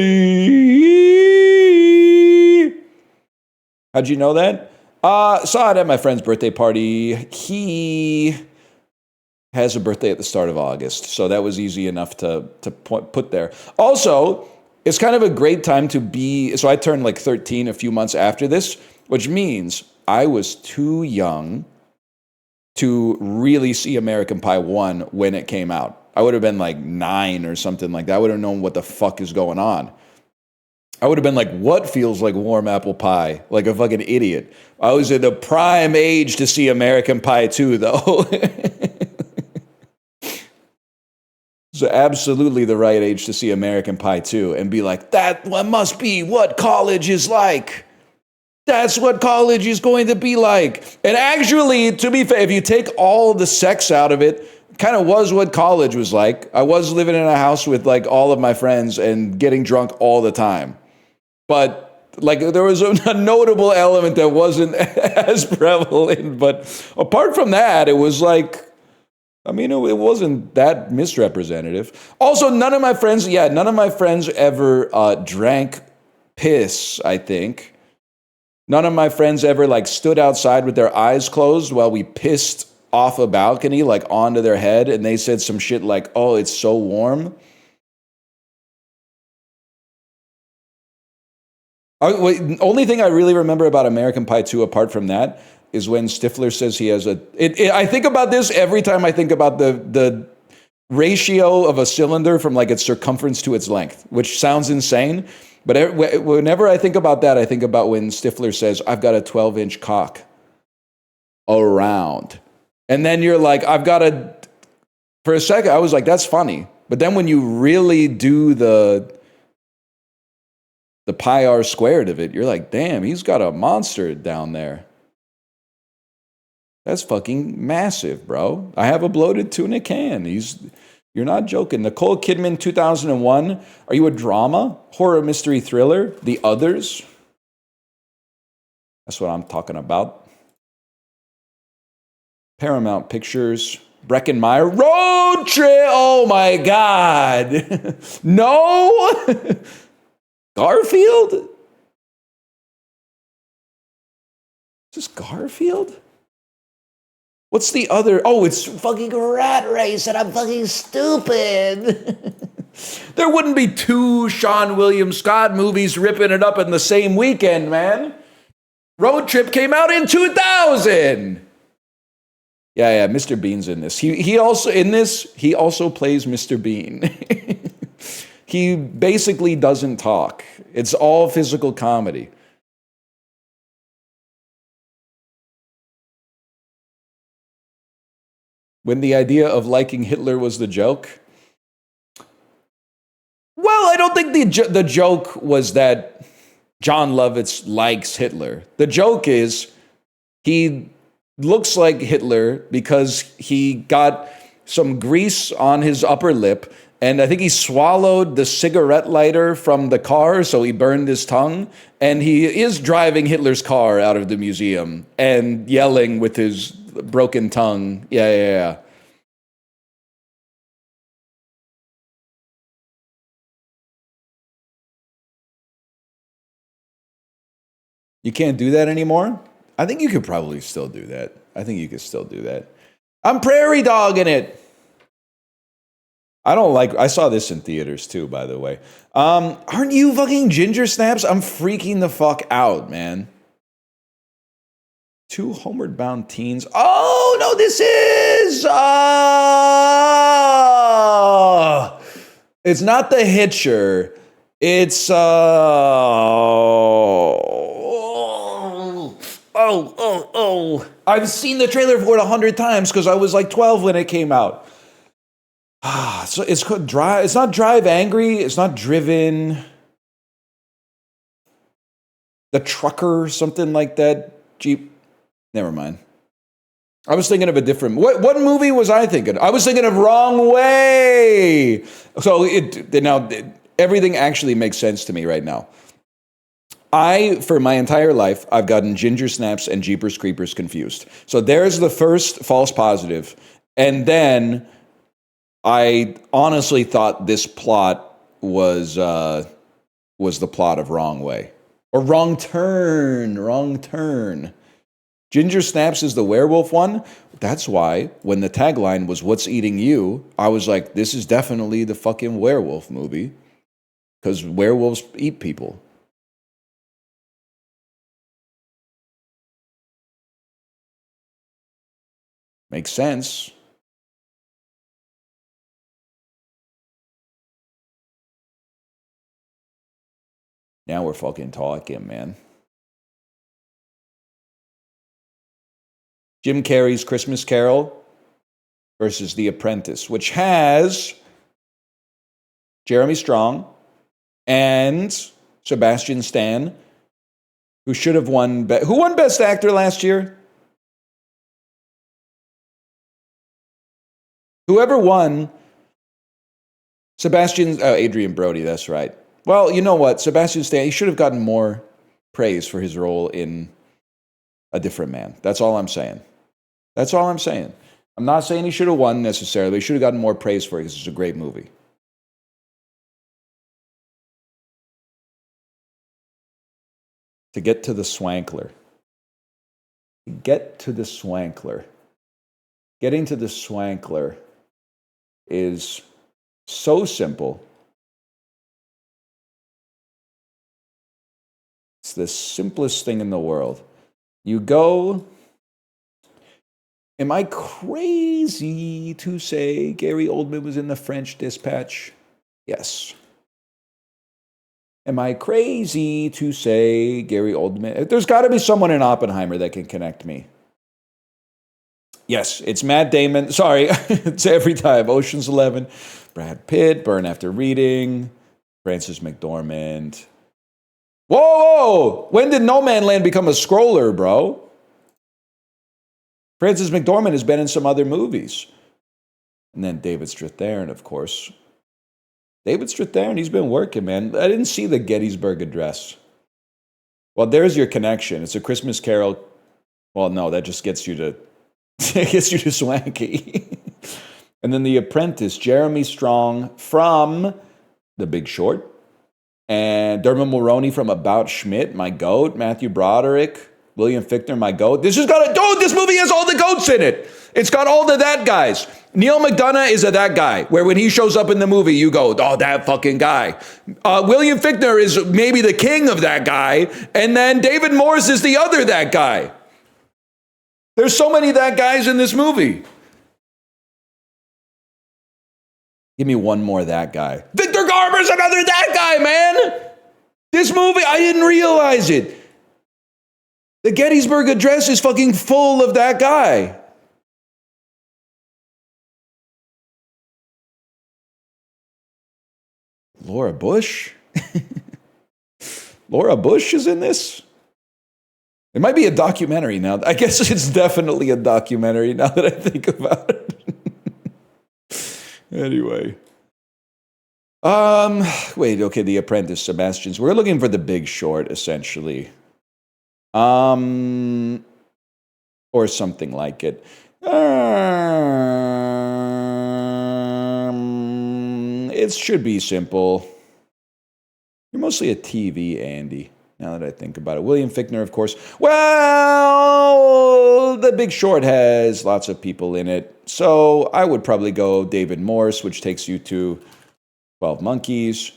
How'd you know that? Saw it at my friend's birthday party. He has a birthday at the start of August, so that was easy enough to put there. Also, it's kind of a great time to be, so I turned like 13 a few months after this, which means I was too young to really see American Pie 1 when it came out. I would have been like 9 or something like that. I would have known what the fuck is going on. I would have been like, what feels like warm apple pie? Like a fucking idiot. I was in the prime age to see American Pie 2, though. So absolutely the right age to see American Pie 2 and be like, that one must be what college is like. That's what college is going to be like. And actually, to be fair, if you take all the sex out of it, kind of was what college was like. I was living in a house with like all of my friends and getting drunk all the time. But like there was a notable element that wasn't as prevalent. But apart from that, it was like, I mean, it wasn't that misrepresentative. Also, none of my friends ever drank piss, I think. None of my friends ever like stood outside with their eyes closed while we pissed off a balcony, like onto their head, and they said some shit like, "Oh, it's so warm." Only thing I really remember about American Pie 2, apart from that, is when Stifler says he has a. I think about this every time I think about the ratio of a cylinder from like its circumference to its length, which sounds insane. But whenever I think about that, I think about when Stifler says, "I've got a 12-inch cock around." And then you're like, for a second, I was like, that's funny. But then when you really do the pi r squared of it, you're like, damn, he's got a monster down there. That's fucking massive, bro. I have a bloated tuna can. You're not joking. Nicole Kidman, 2001. Are you a drama? Horror, mystery, thriller? The Others? That's what I'm talking about. Paramount Pictures. Breckenmeyer. Road Trip! Oh my God. No? Garfield? Is this Garfield? What's the other? Oh, it's fucking Rat Race, and I'm fucking stupid. There wouldn't be two Sean William Scott movies ripping it up in the same weekend, man. Road Trip came out in 2000. Yeah, Mr. Bean's in this. He also plays Mr. Bean. He basically doesn't talk. It's all physical comedy. When the idea of liking Hitler was the joke? Well, I don't think the joke was that John Lovitz likes Hitler. The joke is he looks like Hitler because he got some grease on his upper lip, and I think he swallowed the cigarette lighter from the car, so he burned his tongue, and he is driving Hitler's car out of the museum and yelling with his broken tongue. Yeah. You can't do that anymore? I think you could probably still do that. I think you could still do that. I'm prairie dogging it. I saw this in theaters too, by the way. Aren't you fucking ginger snaps? I'm freaking the fuck out, man. Two homeward bound teens. Oh, no, this is... it's not The Hitcher. It's... I've seen the trailer for it 100 times because I was like 12 when it came out. So it's called Drive. It's not Drive Angry. It's not Driven. The Trucker, something like that. Jeep. Never mind. I was thinking of a different... What movie was I thinking? I was thinking of Wrong Way. So everything actually makes sense to me right now. For my entire life, I've gotten Ginger Snaps and Jeepers Creepers confused. So there's the first false positive. And then I honestly thought this plot was the plot of Wrong Way. Or Wrong Turn. Ginger Snaps is the werewolf one. That's why when the tagline was "What's Eating You?" I was like, this is definitely the fucking werewolf movie. Because werewolves eat people. Makes sense. Now we're fucking talking, man. Jim Carrey's Christmas Carol versus The Apprentice, which has Jeremy Strong and Sebastian Stan, who should have won. Who won Best Actor last year? Whoever won, Adrian Brody, that's right. Well, you know what? Sebastian Stan, he should have gotten more praise for his role in A Different Man. That's all I'm saying. That's all I'm saying. I'm not saying he should have won necessarily. He should have gotten more praise for it because it's a great movie. To get to the Swankler. Getting to the Swankler is so simple. It's the simplest thing in the world. You go. Am I crazy to say Gary Oldman was in the French Dispatch? Yes. Am I crazy to say Gary Oldman? There's got to be someone in Oppenheimer that can connect me. Yes, it's Matt Damon. Sorry, it's every time. Ocean's 11, Brad Pitt, Burn After Reading, Frances McDormand. Whoa! When did No Man Land become a scroller, bro? Frances McDormand has been in some other movies. And then David Strathairn, of course. David Strathairn, he's been working, man. I didn't see the Gettysburg Address. Well, there's your connection. It's A Christmas Carol. Well, no, that just gets you to Swanky. And then The Apprentice, Jeremy Strong from The Big Short. And Dermot Mulroney from About Schmidt, my goat. Matthew Broderick, William Fichtner, my goat. This movie has all the goats in it. It's got all the that guys. Neil McDonough is a that guy, where when he shows up in the movie, you go, oh, that fucking guy. William Fichtner is maybe the king of that guy. And then David Morse is the other that guy. There's so many that guys in this movie. Give me one more that guy. Victor Garber's another that guy, man. This movie, I didn't realize it. The Gettysburg Address is fucking full of that guy. Laura Bush? Laura Bush is in this? It might be a documentary now. I guess it's definitely a documentary now that I think about it. Anyway. Okay, The Apprentice, Sebastian's. We're looking for The Big Short, essentially. Or something like it. It should be simple. You're mostly a TV, Andy, now that I think about it. William Fichtner, of course. Well, The Big Short has lots of people in it. So I would probably go David Morse, which takes you to 12 Monkeys.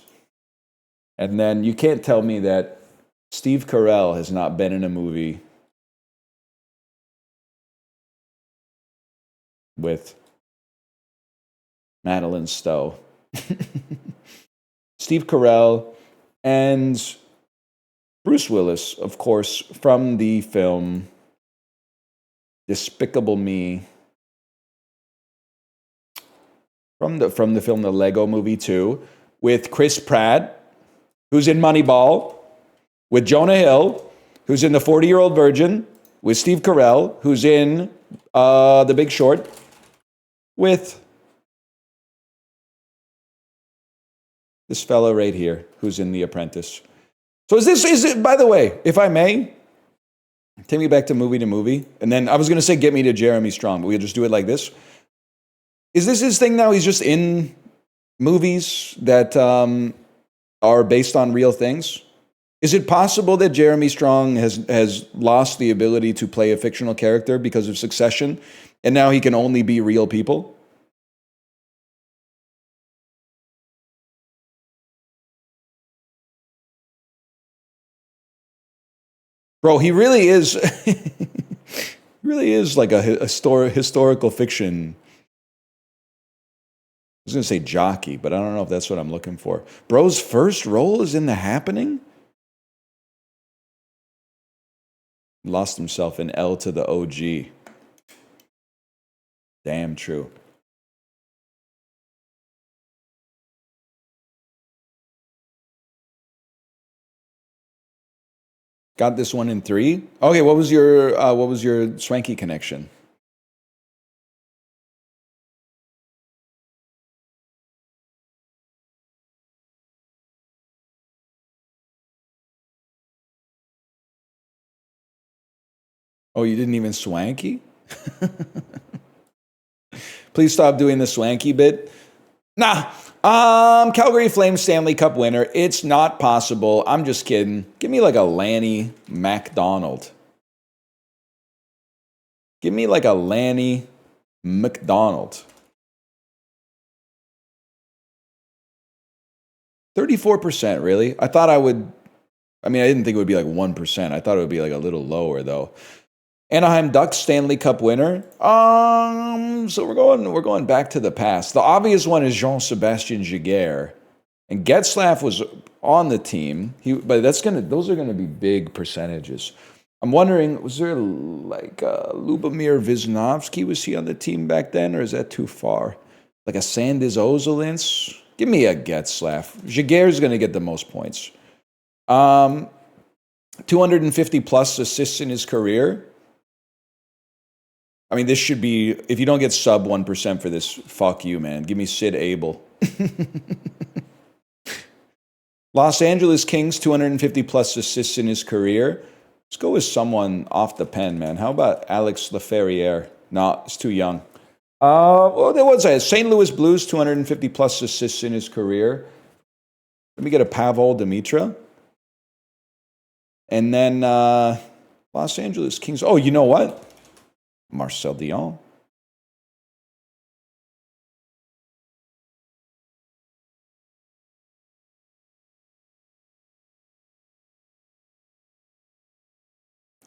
And then you can't tell me that Steve Carell has not been in a movie with Madeline Stowe. Steve Carell and Bruce Willis, of course, from the film Despicable Me. From the film The Lego Movie 2, with Chris Pratt, who's in Moneyball, with Jonah Hill, who's in The 40-Year-Old Virgin, with Steve Carell, who's in The Big Short, with this fellow right here, who's in The Apprentice. So is it, by the way, if I may, take me back to movie, and then I was going to say get me to Jeremy Strong, but we'll just do it like this. Is this his thing now? He's just in movies that are based on real things? Is it possible that Jeremy Strong has lost the ability to play a fictional character because of Succession, and now he can only be real people? Bro, he really is. Really is like a historical fiction. I was going to say jockey, but I don't know if that's what I'm looking for. Bro's first role is in The Happening? He lost himself in L to the OG. Damn true. Got this one in 3. Okay, what was your swanky connection? Oh, you didn't even swanky? Please stop doing the swanky bit. Nah. Calgary Flames Stanley Cup winner. It's not possible. I'm just kidding. Give me like a Lanny MacDonald. Give me like a Lanny McDonald. 34%, really? I thought I would. I mean, I didn't think it would be like 1%. I thought it would be like a little lower, though. Anaheim Ducks Stanley Cup winner. So we're going back to the past. The obvious one is Jean-Sebastien Giguère, and Getzlaf was on the team. But those are gonna be big percentages. I'm wondering, was there like Lubomir Wisnowski? Was he on the team back then, or is that too far? Like a Sandis Ozolins? Give me a Getzlaf. Giguère's gonna get the most points. 250 plus assists in his career. I mean, this should be, if you don't get sub 1% for this, fuck you, man. Give me Sid Abel. Los Angeles Kings, 250 plus assists in his career. Let's go with someone off the pen, man. How about Alex Laferriere? No, it's too young. Well, there was a St. Louis Blues, 250 plus assists in his career. Let me get a Pavol Demitra. And then Los Angeles Kings. Oh, you know what? Marcel Dion.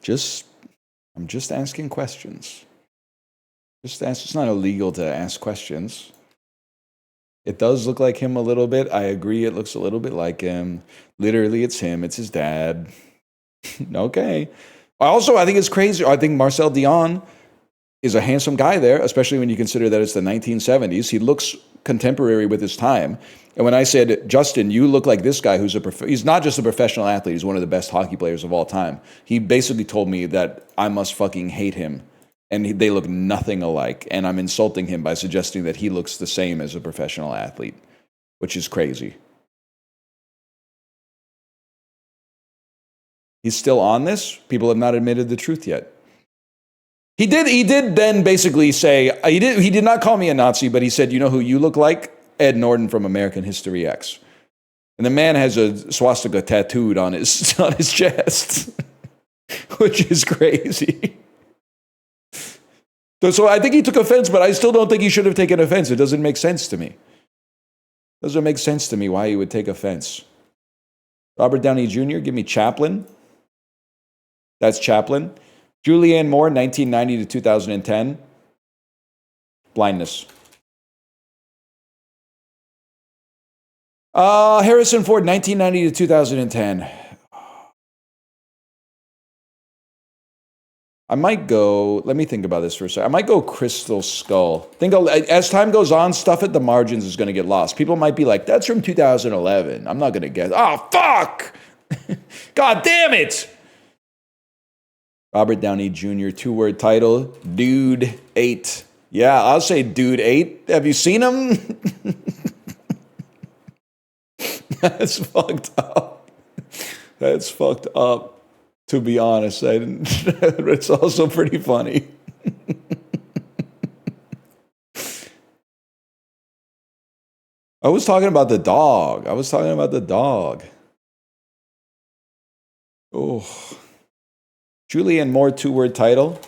I'm just asking questions. It's not illegal to ask questions. It does look like him a little bit. I agree, it looks a little bit like him. Literally, it's him. It's his dad. Okay. Also, I think it's crazy. I think Marcel Dion is a handsome guy there, especially when you consider that it's the 1970s. He looks contemporary with his time. And when I said, Justin, you look like this guy he's not just a professional athlete, he's one of the best hockey players of all time. He basically told me that I must fucking hate him. And they look nothing alike. And I'm insulting him by suggesting that he looks the same as a professional athlete, which is crazy. He's still on this. People have not admitted the truth yet. He did then basically say, he did not call me a Nazi, but he said, you know who you look like? Ed Norton from American History X. And the man has a swastika tattooed on his chest, which is crazy. So I think he took offense, but I still don't think he should have taken offense. It doesn't make sense to me. It doesn't make sense to me why he would take offense. Robert Downey Jr., give me Chaplin. That's Chaplin. Julianne Moore, 1990 to 2010. Blindness. Harrison Ford, 1990 to 2010. I might go, let me think about this for a second. I might go Crystal Skull. As time goes on, stuff at the margins is going to get lost. People might be like, that's from 2011. I'm not going to guess. Oh, fuck! God damn it! Robert Downey Jr., 2-word title, Dude 8. Yeah, I'll say Dude 8. Have you seen him? That's fucked up. That's fucked up. To be honest, it's also pretty funny. I was talking about the dog. Oh. Julianne Moore, 2-word title.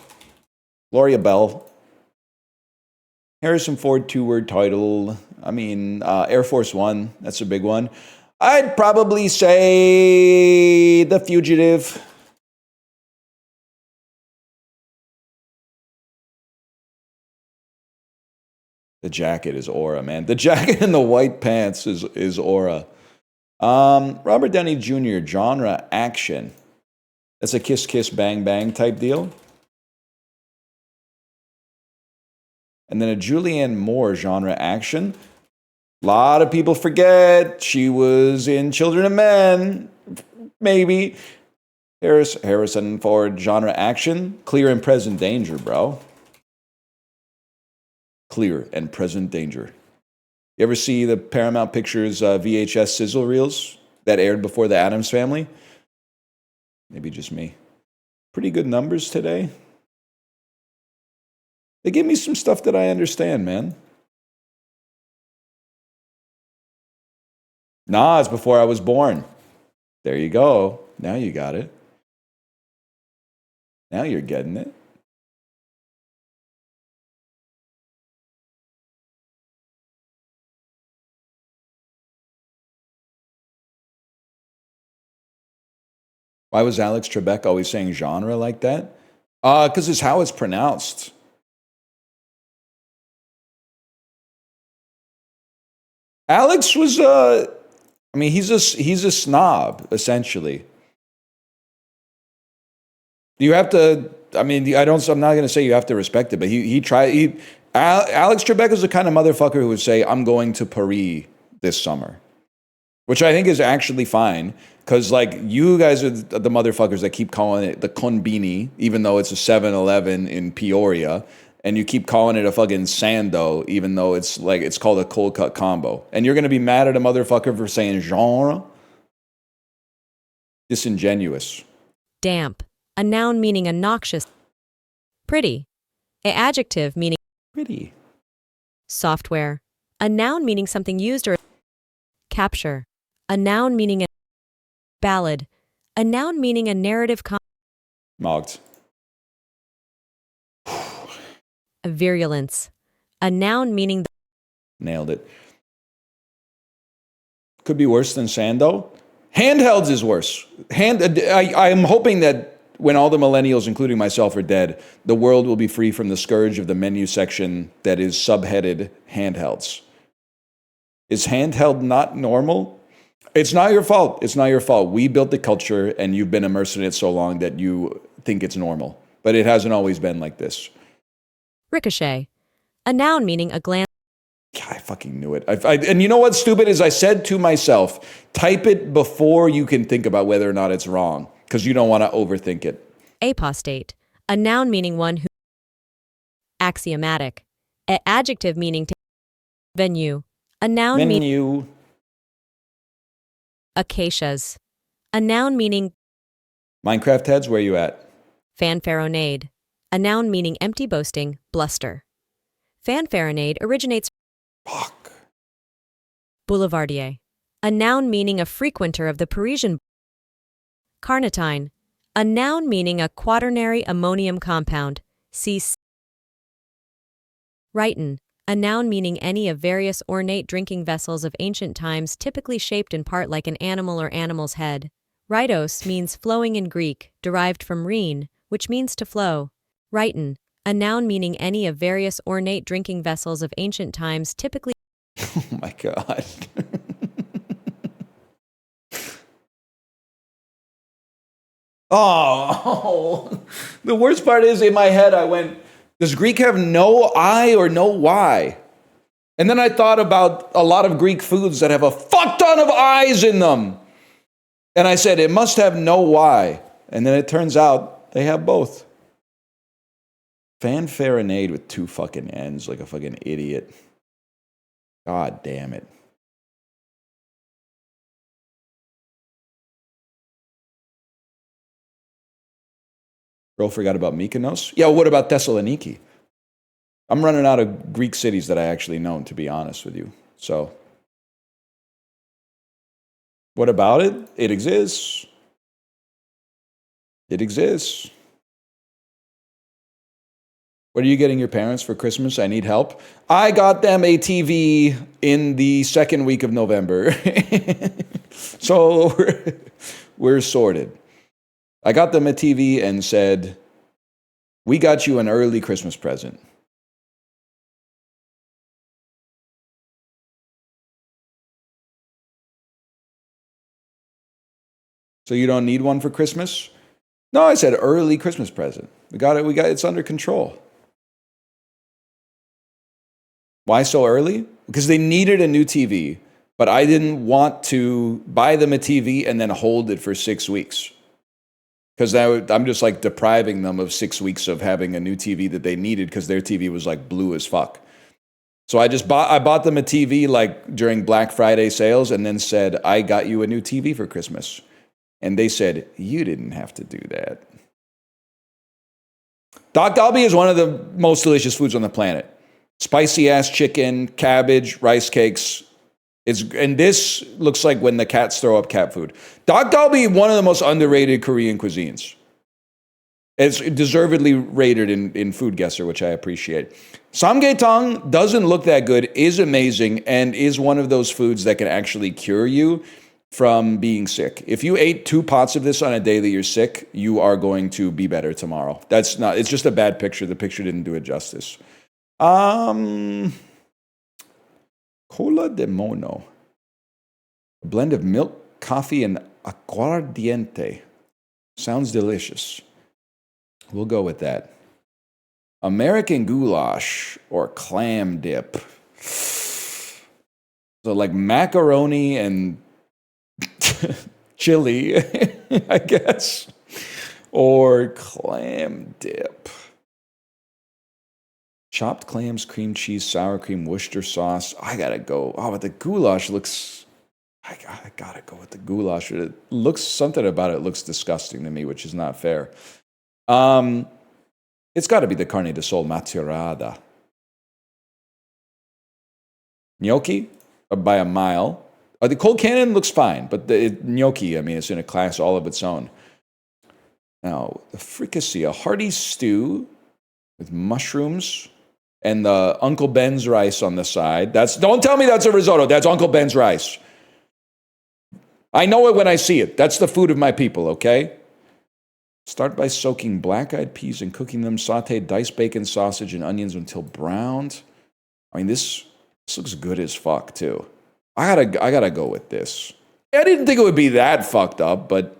Gloria Bell. Harrison Ford, 2-word title. I mean, Air Force One. That's a big one. I'd probably say The Fugitive. The jacket is aura, man. The jacket and the white pants is aura. Robert Downey Jr., genre action. That's a kiss, kiss, bang, bang type deal. And then a Julianne Moore genre action. A lot of people forget she was in Children of Men, maybe. Harrison Ford genre action. Clear and present danger, bro. Clear and present danger. You ever see the Paramount Pictures VHS sizzle reels that aired before the Addams Family? Maybe just me. Pretty good numbers today. They give me some stuff that I understand, man. Nah, it's before I was born. There you go. Now you got it. Now you're getting it. Why was Alex Trebek always saying genre like that? Because it's how it's pronounced. Alex was I mean, he's a snob, essentially. You have to. I mean, I'm not going to say you have to respect it, but Alex Trebek is the kind of motherfucker who would say, "I'm going to Paris this summer," which I think is actually fine. Because, like, you guys are the motherfuckers that keep calling it the Konbini, even though it's a 7-Eleven in Peoria. And you keep calling it a fucking Sando, even though it's called a cold cut combo. And you're going to be mad at a motherfucker for saying genre? Disingenuous. Damp. A noun meaning a noxious. Pretty. A adjective meaning Pretty. software. A noun meaning something used or capture. A noun meaning a ballad. A noun meaning a narrative Mogged. a virulence. A noun meaning Nailed it. Could be worse than Sando. Handhelds is worse. I'm hoping that when all the millennials, including myself, are dead, the world will be free from the scourge of the menu section that is subheaded handhelds. Is handheld not normal? It's not your fault. It's not your fault. We built the culture, and you've been immersed in it so long that you think it's normal. But it hasn't always been like this. ricochet. A noun meaning a glance. Yeah, I fucking knew it. And you know what's stupid is I said to myself, type it before you can think about whether or not it's wrong, because you don't want to overthink it. Apostate. A noun meaning one who. Axiomatic. A adjective meaning venue. A noun meaning Menu. acacias. A noun meaning Minecraft heads, where you at? fanfaronade. A noun meaning empty boasting, bluster. Fanfaronade originates Fuck. boulevardier. A noun meaning a frequenter of the Parisian. Carnitine. A noun meaning a quaternary ammonium compound. See Rhyton. A noun meaning any of various ornate drinking vessels of ancient times, typically shaped in part like an animal or animal's head. Rhytos means flowing in Greek, derived from rhein, which means to flow. Rhyton. A noun meaning any of various ornate drinking vessels of ancient times, typically. Oh my God. Oh, the worst part is in my head, I went, does Greek have no I or no Y? And then I thought about a lot of Greek foods that have a fuck ton of I's in them. And I said, it must have no Y. And then it turns out they have both. Fanfaronade with 2 fucking N's like a fucking idiot. God damn it. Bro forgot about Mykonos? Yeah, what about Thessaloniki? I'm running out of Greek cities that I actually know, to be honest with you. So, what about it? It exists. It exists. What are you getting your parents for Christmas? I need help. I got them a TV in the second week of November. So, we're sorted. I got them a TV and said, we got you an early Christmas present. So you don't need one for Christmas? No, I said early Christmas present. We got it. It's under control. Why so early? Because they needed a new TV, but I didn't want to buy them a TV and then hold it for 6 weeks. because I'm just like depriving them of 6 weeks of having a new TV that they needed because their TV was like blue as fuck. So I bought them a TV like during Black Friday sales and then said, I got you a new TV for Christmas. And they said, you didn't have to do that. Dak galbi is one of the most delicious foods on the planet. Spicy ass chicken, cabbage, rice cakes. And this looks like when the cats throw up cat food. Dak galbi, one of the most underrated Korean cuisines. It's deservedly rated in Food Guesser, which I appreciate. Samgyetang doesn't look that good, is amazing, and is one of those foods that can actually cure you from being sick. If you ate 2 pots of this on a day that you're sick, you are going to be better tomorrow. It's just a bad picture. The picture didn't do it justice. Cola de mono. A blend of milk, coffee, and aguardiente. Sounds delicious. We'll go with that. American goulash or clam dip. So like macaroni and chili, I guess. Or clam dip. Chopped clams, cream cheese, sour cream, Worcester sauce. I gotta go. Oh, but the goulash looks... I gotta go with the goulash. It looks... Something about it looks disgusting to me, which is not fair. It's got to be the carne de sol maturada. Gnocchi by a mile. The cold cannon looks fine, but the gnocchi, I mean, it's in a class all of its own. Now, the fricassee, a hearty stew with mushrooms and the Uncle Ben's rice on the side. Don't tell me that's a risotto. That's Uncle Ben's rice. I know it when I see it. That's the food of my people, okay? Start by soaking black-eyed peas and cooking them. Sauté diced bacon, sausage, and onions until browned. I mean, this looks good as fuck, too. I gotta go with this. I didn't think it would be that fucked up, but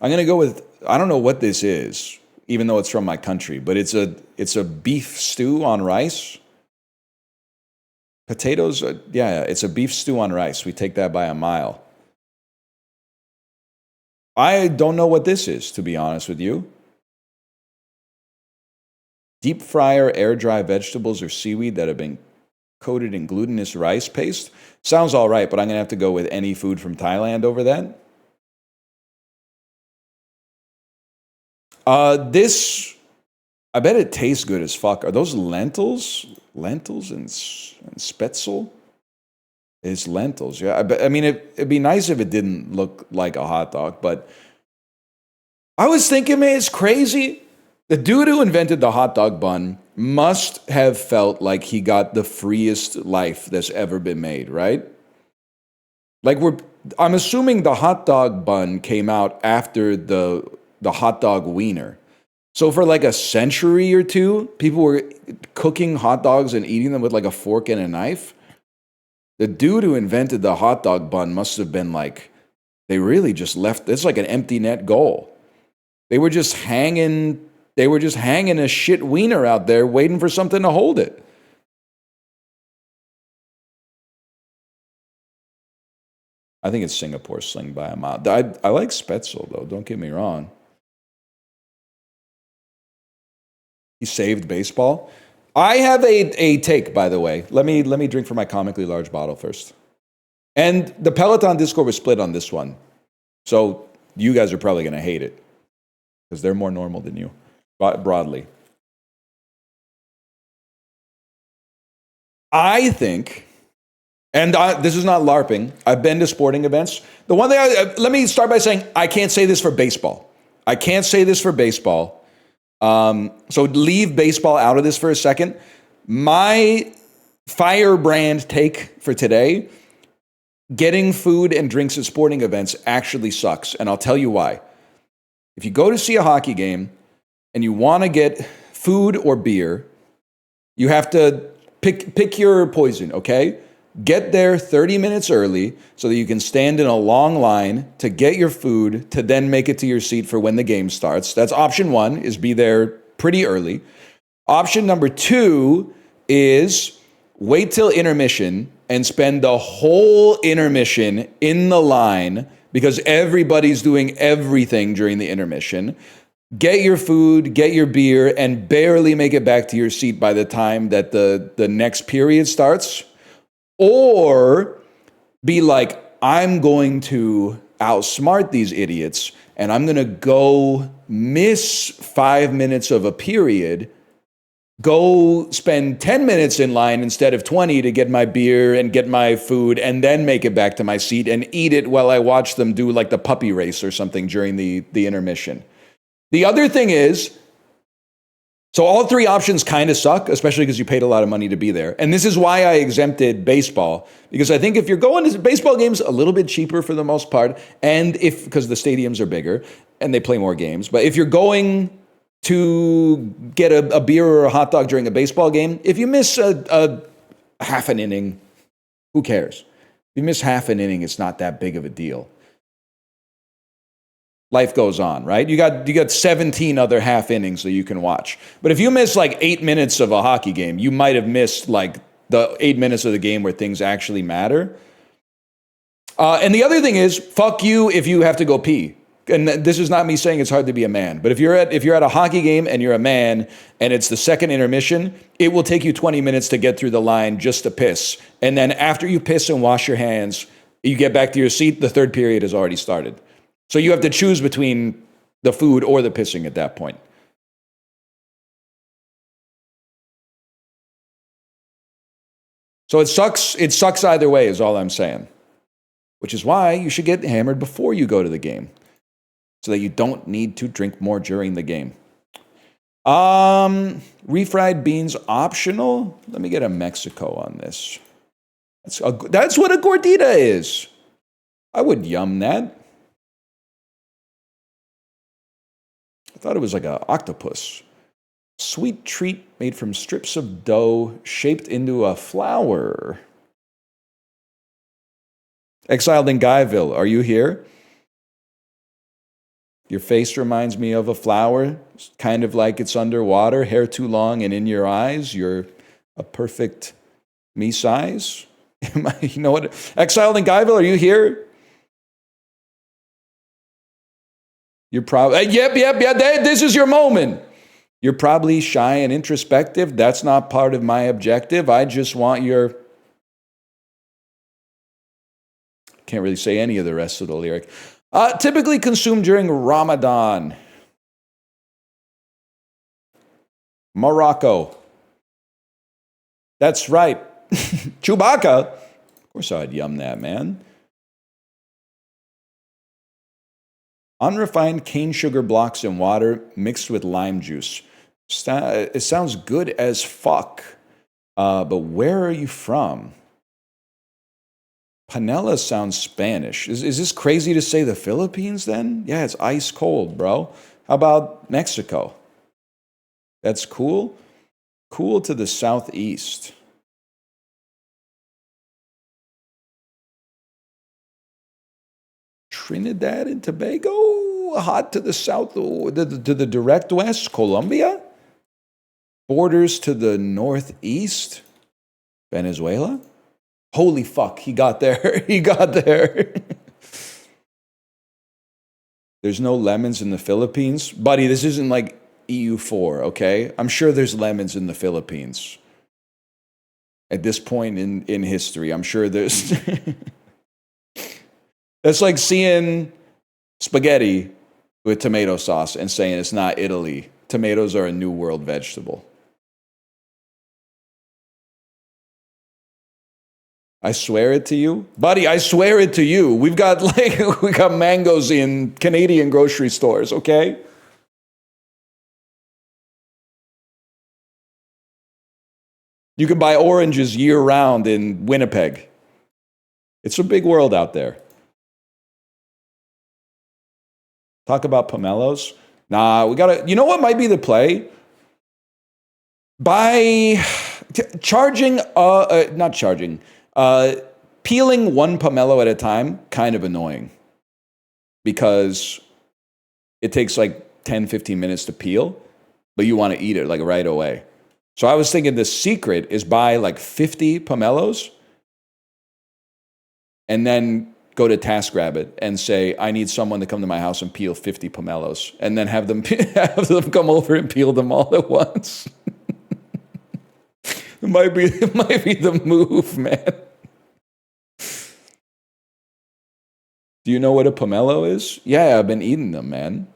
I'm gonna go with, I don't know what this is, even though it's from my country, but it's a beef stew on rice. Potatoes, it's a beef stew on rice. We take that by a mile. I don't know what this is, to be honest with you. Deep fry or air dry vegetables or seaweed that have been coated in glutinous rice paste. Sounds all right, but I'm going to have to go with any food from Thailand over that. This, I bet it tastes good as fuck. Are those lentils? Lentils and spätzle? It's lentils, yeah. I mean, it'd be nice if it didn't look like a hot dog, but I was thinking, man, it's crazy. The dude who invented the hot dog bun must have felt like he got the freest life that's ever been made, right? Like I'm assuming the hot dog bun came out after the hot dog wiener. So for like a century or two, people were cooking hot dogs and eating them with like a fork and a knife. The dude who invented the hot dog bun must have been like, they really just left, it's like an empty net goal. They were just hanging a shit wiener out there waiting for something to hold it. I think it's Singapore sling by a mile. I like spätzle though, don't get me wrong. He saved baseball. I have a take, by the way. Let me drink from my comically large bottle first. And the Peloton Discord was split on this one. So you guys are probably going to hate it. Because they're more normal than you, broadly. I think, and this is not LARPing, I've been to sporting events. The one thing, let me start by saying, I can't say this for baseball. I can't say this for baseball. So leave baseball out of this for a second. My firebrand take for today, getting food and drinks at sporting events actually sucks. And I'll tell you why. If you go to see a hockey game and you want to get food or beer, you have to pick your poison, okay? Get there 30 minutes early so that you can stand in a long line to get your food to then make it to your seat for when the game starts. That's option one, is be there pretty early. Option number two is wait till intermission and spend the whole intermission in the line because everybody's doing everything during the intermission. Get your food, get your beer, and barely make it back to your seat by the time that the next period starts. Or be like, I'm going to outsmart these idiots, and I'm going to go miss 5 minutes of a period, go spend 10 minutes in line instead of 20 to get my beer and get my food, and then make it back to my seat and eat it while I watch them do like the puppy race or something during the intermission. The other thing is, so all three options kind of suck, especially because you paid a lot of money to be there. And this is why I exempted baseball, because I think if you're going to baseball games, a little bit cheaper for the most part, and because the stadiums are bigger and they play more games. But if you're going to get a beer or a hot dog during a baseball game, if you miss a half an inning, who cares? If you miss half an inning, it's not that big of a deal. Life goes on, right? You got 17 other half innings that you can watch. But if you miss like 8 minutes of a hockey game, you might have missed like the 8 minutes of the game where things actually matter. And the other thing is, fuck you if you have to go pee. And this is not me saying it's hard to be a man, but if you're at a hockey game and you're a man and it's the second intermission, it will take you 20 minutes to get through the line just to piss. And then after you piss and wash your hands, you get back to your seat, the third period has already started. So you have to choose between the food or the pissing at that point. So it sucks either way is all I'm saying. Which is why you should get hammered before you go to the game, so that you don't need to drink more during the game. Refried beans optional? Let me get a Mexico on this. That's what a gordita is. I would yum that. I thought it was like an octopus. Sweet treat made from strips of dough shaped into a flower. Exiled in Guyville, are you here? Your face reminds me of a flower, kind of like it's underwater, hair too long, and in your eyes, you're a perfect me size. You know what? Exiled in Guyville, are you here? You're probably, yep, this is your moment. You're probably shy and introspective. That's not part of my objective. I just want your... Can't really say any of the rest of the lyric. Typically consumed during Ramadan. Morocco. That's right. Chewbacca. Of course I'd yum that, man. Unrefined cane sugar blocks in water mixed with lime juice. It sounds good as fuck. But where are you from? Panela sounds Spanish. Is this crazy to say the Philippines then? Yeah, it's ice cold, bro. How about Mexico? That's cool. Cool to the southeast. Trinidad and Tobago, hot to the south, to the direct west. Colombia, borders to the northeast. Venezuela. Holy fuck, he got there. He got there. There's no lemons in the Philippines. Buddy, this isn't like EU4, okay? I'm sure there's lemons in the Philippines. At this point in history, I'm sure there's... That's like seeing spaghetti with tomato sauce and saying it's not Italy. Tomatoes are a new world vegetable. I swear it to you. Buddy, I swear it to you. We got mangoes in Canadian grocery stores, okay? You can buy oranges year round in Winnipeg. It's a big world out there. Talk about pomelos. Nah, we gotta, you know what might be the play? Peeling one pomelo at a time, kind of annoying. Because it takes like 10, 15 minutes to peel, but you want to eat it like right away. So I was thinking the secret is buy like 50 pomelos and then go to TaskRabbit and say, I need someone to come to my house and peel 50 pomelos, and then have them come over and peel them all at once. It might be the move, man. Do you know what a pomelo is? Yeah, I've been eating them, man.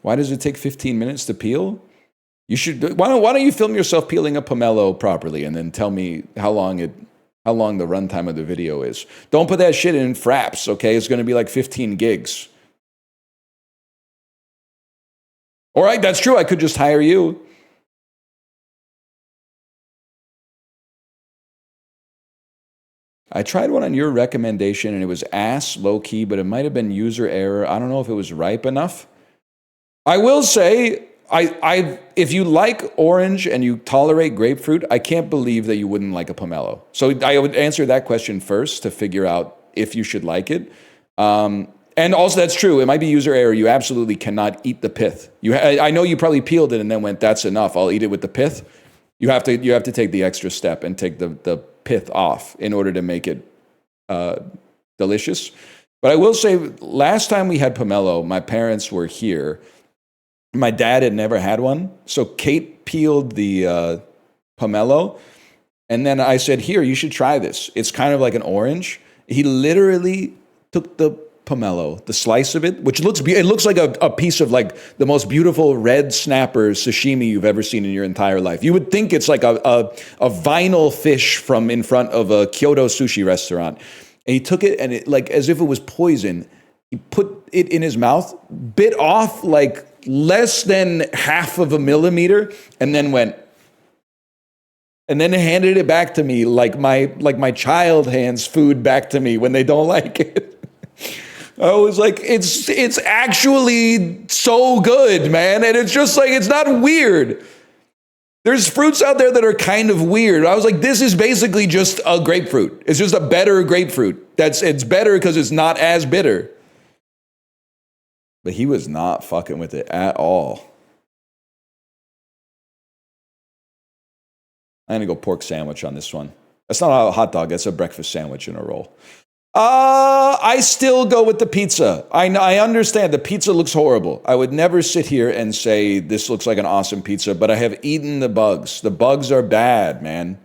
Why does it take 15 minutes to peel? You should. Why don't you film yourself peeling a pomelo properly and then tell me how long the runtime of the video is. Don't put that shit in fraps, okay? It's going to be like 15 gigs. All right, that's true. I could just hire you. I tried one on your recommendation and it was ass low key, but it might have been user error. I don't know if it was ripe enough. I will say, if you like orange and you tolerate grapefruit, I can't believe that you wouldn't like a pomelo. So I would answer that question first to figure out if you should like it. And also, that's true. It might be user error. You absolutely cannot eat the pith. I know you probably peeled it and then went, "That's enough. I'll eat it with the pith." You have to take the extra step and take the pith off in order to make it delicious. But I will say, last time we had pomelo, my parents were here. My dad had never had one, so Kate peeled the pomelo, and then I said, "Here, you should try this. It's kind of like an orange." He literally took the pomelo, the slice of it, which looks like a piece of like the most beautiful red snapper sashimi you've ever seen in your entire life. You would think it's like a vinyl fish from in front of a Kyoto sushi restaurant. And he took it and it, like as if it was poison, he put it in his mouth, bit off like less than half of a millimeter, and then handed it back to me like my child hands food back to me when they don't like it. I was like, it's actually so good, man. And it's just like, it's not weird. There's fruits out there that are kind of weird. I was like, this is basically just a grapefruit. It's just a better grapefruit. It's better because it's not as bitter. But he was not fucking with it at all. I'm going to go pork sandwich on this one. That's not a hot dog. That's a breakfast sandwich in a roll. I still go with the pizza. I understand the pizza looks horrible. I would never sit here and say this looks like an awesome pizza, but I have eaten the bugs. The bugs are bad, man.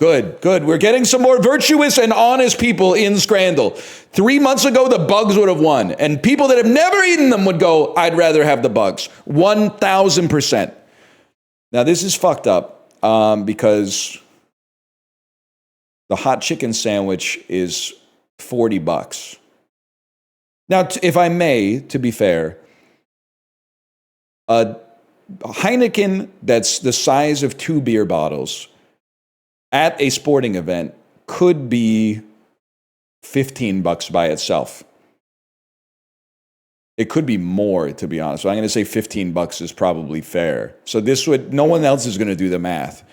Good. We're getting some more virtuous and honest people in Scrandle. 3 months ago, the bugs would have won. And people that have never eaten them would go, I'd rather have the bugs. 1,000%. Now, this is fucked up because the hot chicken sandwich is $40. Now, if I may, to be fair, a Heineken that's the size of 2 beer bottles at a sporting event could be $15 by itself. It could be more, to be honest. So I'm going to say $15 is probably fair. So no one else is going to do the math.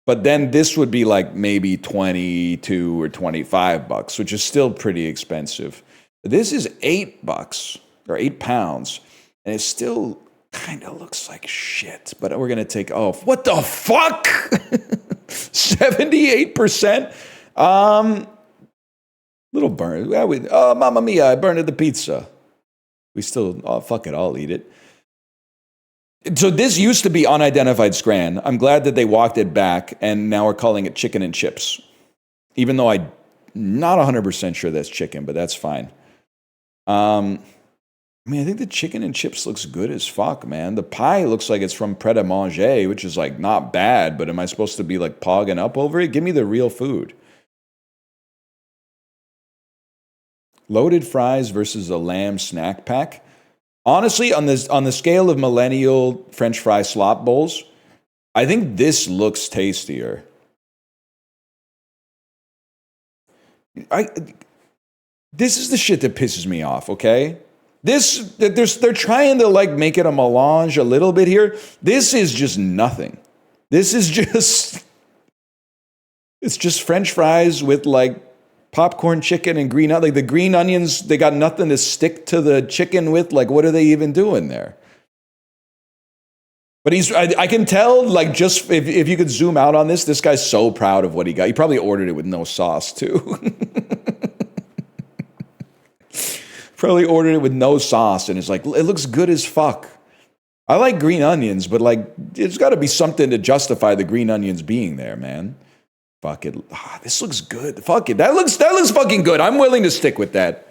But then this would be like maybe $22 or $25, which is still pretty expensive. This is $8 or 8 pounds, and it still kind of looks like shit. But we're gonna take off. What the fuck? 78%. Little burn. Mamma mia! I burned the pizza. We still. Fuck it. I'll eat it. So this used to be unidentified scran. I'm glad that they walked it back, and now we're calling it chicken and chips. Even though I'm not 100% sure that's chicken, but that's fine. I think the chicken and chips looks good as fuck, man. The pie looks like it's from Pret a Manger, which is like not bad, but am I supposed to be like pogging up over it? Give me the real food. Loaded fries versus a lamb snack pack. Honestly, on the scale of millennial French fry slop bowls, I think this looks tastier. This is the shit that pisses me off, okay? They're trying to like make it a melange a little bit here. This is just nothing. This is just it's just French fries with like popcorn chicken and green, like the green onions, they got nothing to stick to the chicken with. Like, what are they even doing there? But I can tell, like, just if you could zoom out on this guy's so proud of what he got. He probably ordered it with no sauce, too. Probably ordered it with no sauce, and it's like, it looks good as fuck. I like green onions, but, like, it's got to be something to justify the green onions being there, man. Fuck it. This looks good. Fuck it. That looks fucking good. I'm willing to stick with that.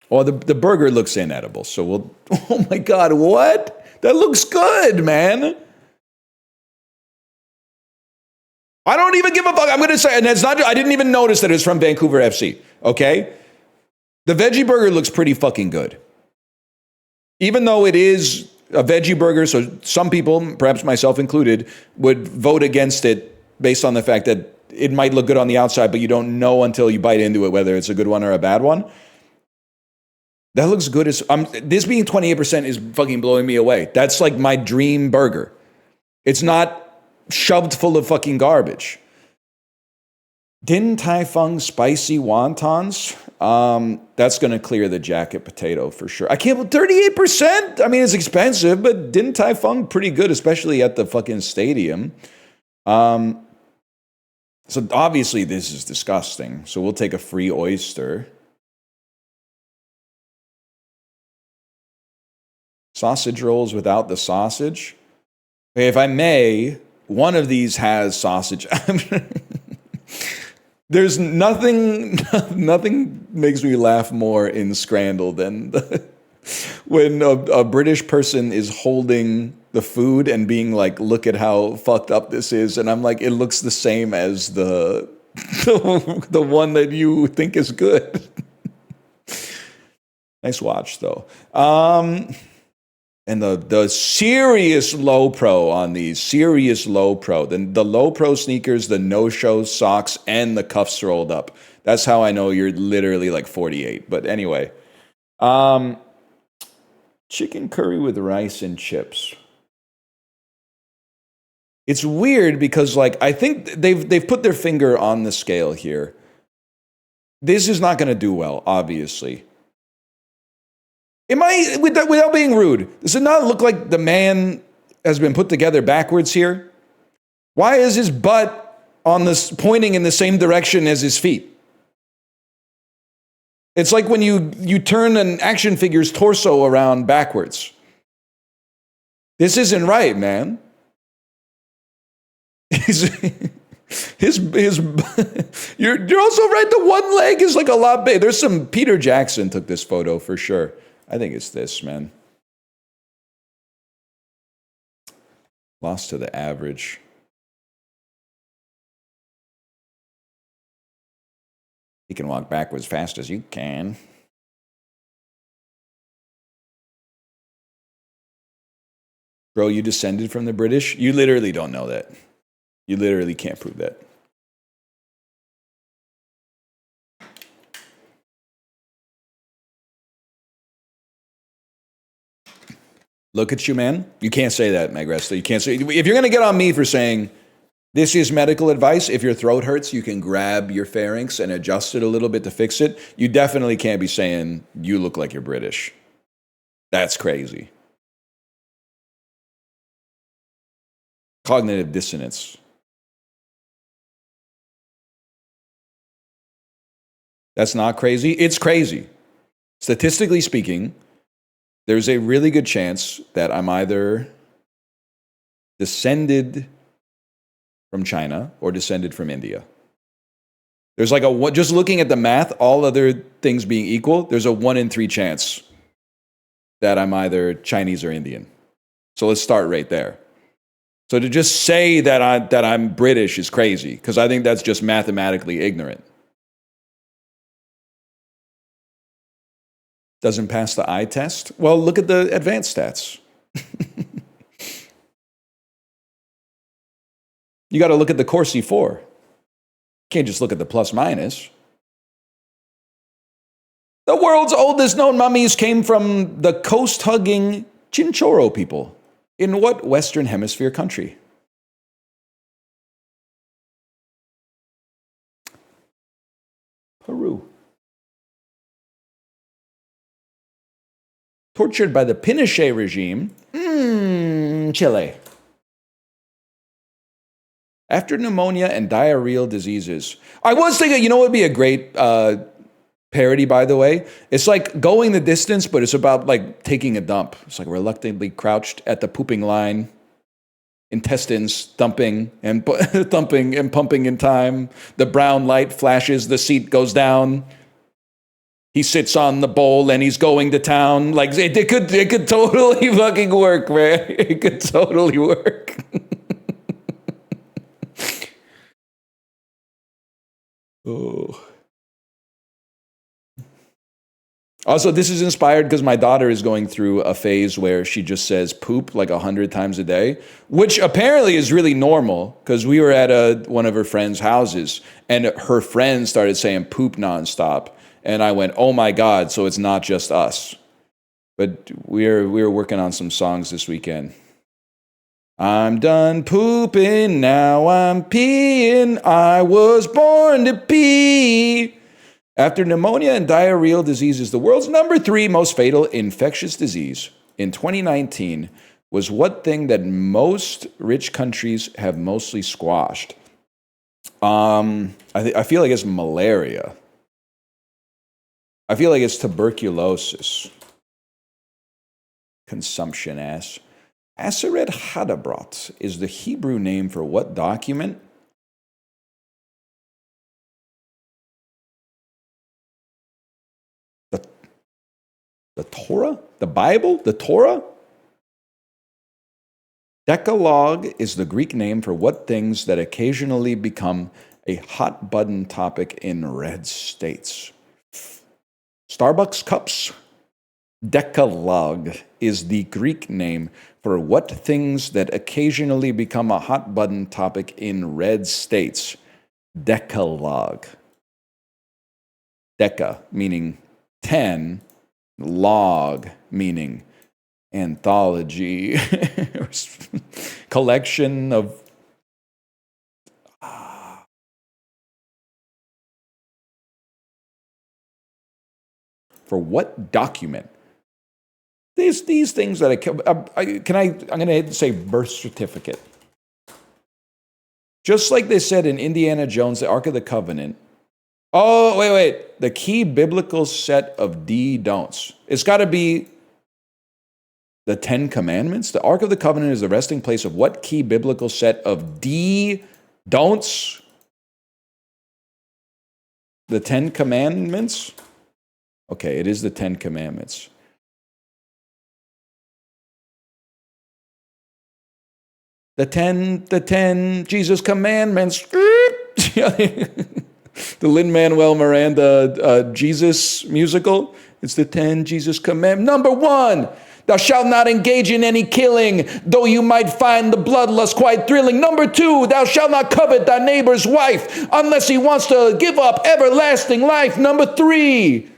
Well, the burger looks inedible, so we'll... Oh my God, what? That looks good, man. I don't even give a fuck. I'm going to say, and it's not... I didn't even notice that it's from Vancouver FC, okay? The veggie burger looks pretty fucking good. Even though it is a veggie burger, so some people, perhaps myself included, would vote against it based on the fact that it might look good on the outside, but you don't know until you bite into it whether it's a good one or a bad one. That looks good as... this being 28% is fucking blowing me away. That's like my dream burger. It's not shoved full of fucking garbage. Din Tai Fung spicy wontons. That's going to clear the jacket potato for sure. I can't... 38%? I mean, it's expensive, but Din Tai Fung pretty good, especially at the fucking stadium. So obviously this is disgusting. So we'll take a free oyster. Sausage rolls without the sausage. If I may, one of these has sausage. There's nothing makes me laugh more in Scrandle than when a British person is holding the food and being like, look at how fucked up this is. And I'm like, it looks the same as the one that you think is good. Nice watch, though. And the serious low pro on these, serious low pro. The low pro sneakers, the no-show socks, and the cuffs rolled up. That's how I know you're literally like 48. But anyway. Chicken curry with rice and chips. It's weird because, like, I think they've put their finger on the scale here. This is not going to do well, obviously. Without being rude, does it not look like the man has been put together backwards here? Why is his butt on this pointing in the same direction as his feet? It's like when you turn an action figure's torso around backwards. This isn't right, man. You're also right. The one leg is like a lot big. There's some... Peter Jackson took this photo for sure. I think it's this, man. Lost to the average. You can walk backwards fast as you can. Bro, you descended from the British? You literally don't know that. You literally can't prove that. Look at you, man. You can't say that, Magresta. You can't say... If you're going to get on me for saying this is medical advice, if your throat hurts, you can grab your pharynx and adjust it a little bit to fix it. You definitely can't be saying you look like you're British. That's crazy. Cognitive dissonance. That's not crazy. It's crazy. Statistically speaking, there's a really good chance that I'm either descended from China or descended from India. There's like just looking at the math, all other things being equal, there's a 1 in 3 chance that I'm either Chinese or Indian. So let's start right there. So to just say that I'm British is crazy, because I think that's just mathematically ignorant. Doesn't pass the eye test? Well, look at the advanced stats. You got to look at the Corsi 4. You can't just look at the plus minus. The world's oldest known mummies came from the coast-hugging Chinchorro people. In what Western Hemisphere country? Peru. tortured by the Pinochet regime. Chile. After pneumonia and diarrheal diseases. I was thinking, you know what would be a great parody, by the way? It's like Going the Distance, but it's about like taking a dump. It's like reluctantly crouched at the pooping line, intestines thumping and thumping and pumping in time. The brown light flashes, the seat goes down. He sits on the bowl and he's going to town. Like it could totally fucking work, man. It could totally work. Oh. Also, this is inspired because my daughter is going through a phase where she just says poop like 100 times a day, which apparently is really normal because we were at one of her friends' houses and her friends started saying poop nonstop. And I went, oh my God, so it's not just us. But we're working on some songs this weekend. I'm done pooping, now I'm peeing, I was born to pee. After pneumonia and diarrheal diseases, the world's number 3 most fatal infectious disease in 2019 was what thing that most rich countries have mostly squashed? I feel like it's malaria. I feel like it's tuberculosis. Consumption ass. Aseret Hadabrot is the Hebrew name for what document? The Torah? The Bible? The Torah? Decalogue is the Greek name for what things that occasionally become a hot button topic in red states. Starbucks cups? Decalogue is the Greek name for what things that occasionally become a hot button topic in red states. Decalogue. Deca, meaning 10. Log, meaning anthology. Collection of... For what document? These things that I'm going to say birth certificate. Just like they said in Indiana Jones, the Ark of the Covenant. Oh, wait. The key biblical set of don'ts. It's got to be the 10 Commandments. The Ark of the Covenant is the resting place of what key biblical set of don'ts? The 10 Commandments? Okay, it is the 10 Commandments. The 10 Jesus commandments. The Lin-Manuel Miranda Jesus musical. It's the 10 Jesus commandments. Number 1, thou shalt not engage in any killing, though you might find the bloodlust quite thrilling. Number 2, thou shalt not covet thy neighbor's wife, unless he wants to give up everlasting life. Number 3,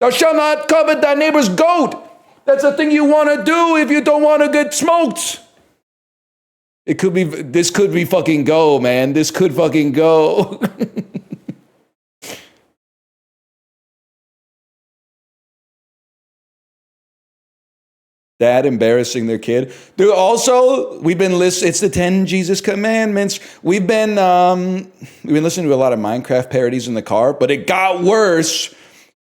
thou shalt not covet thy neighbor's goat. That's the thing you want to do if you don't want to get smoked. This could be fucking go, man. This could fucking go. Dad embarrassing their kid. Dude, also, we've been listening, it's the 10 Jesus commandments. We've been listening to a lot of Minecraft parodies in the car, but it got worse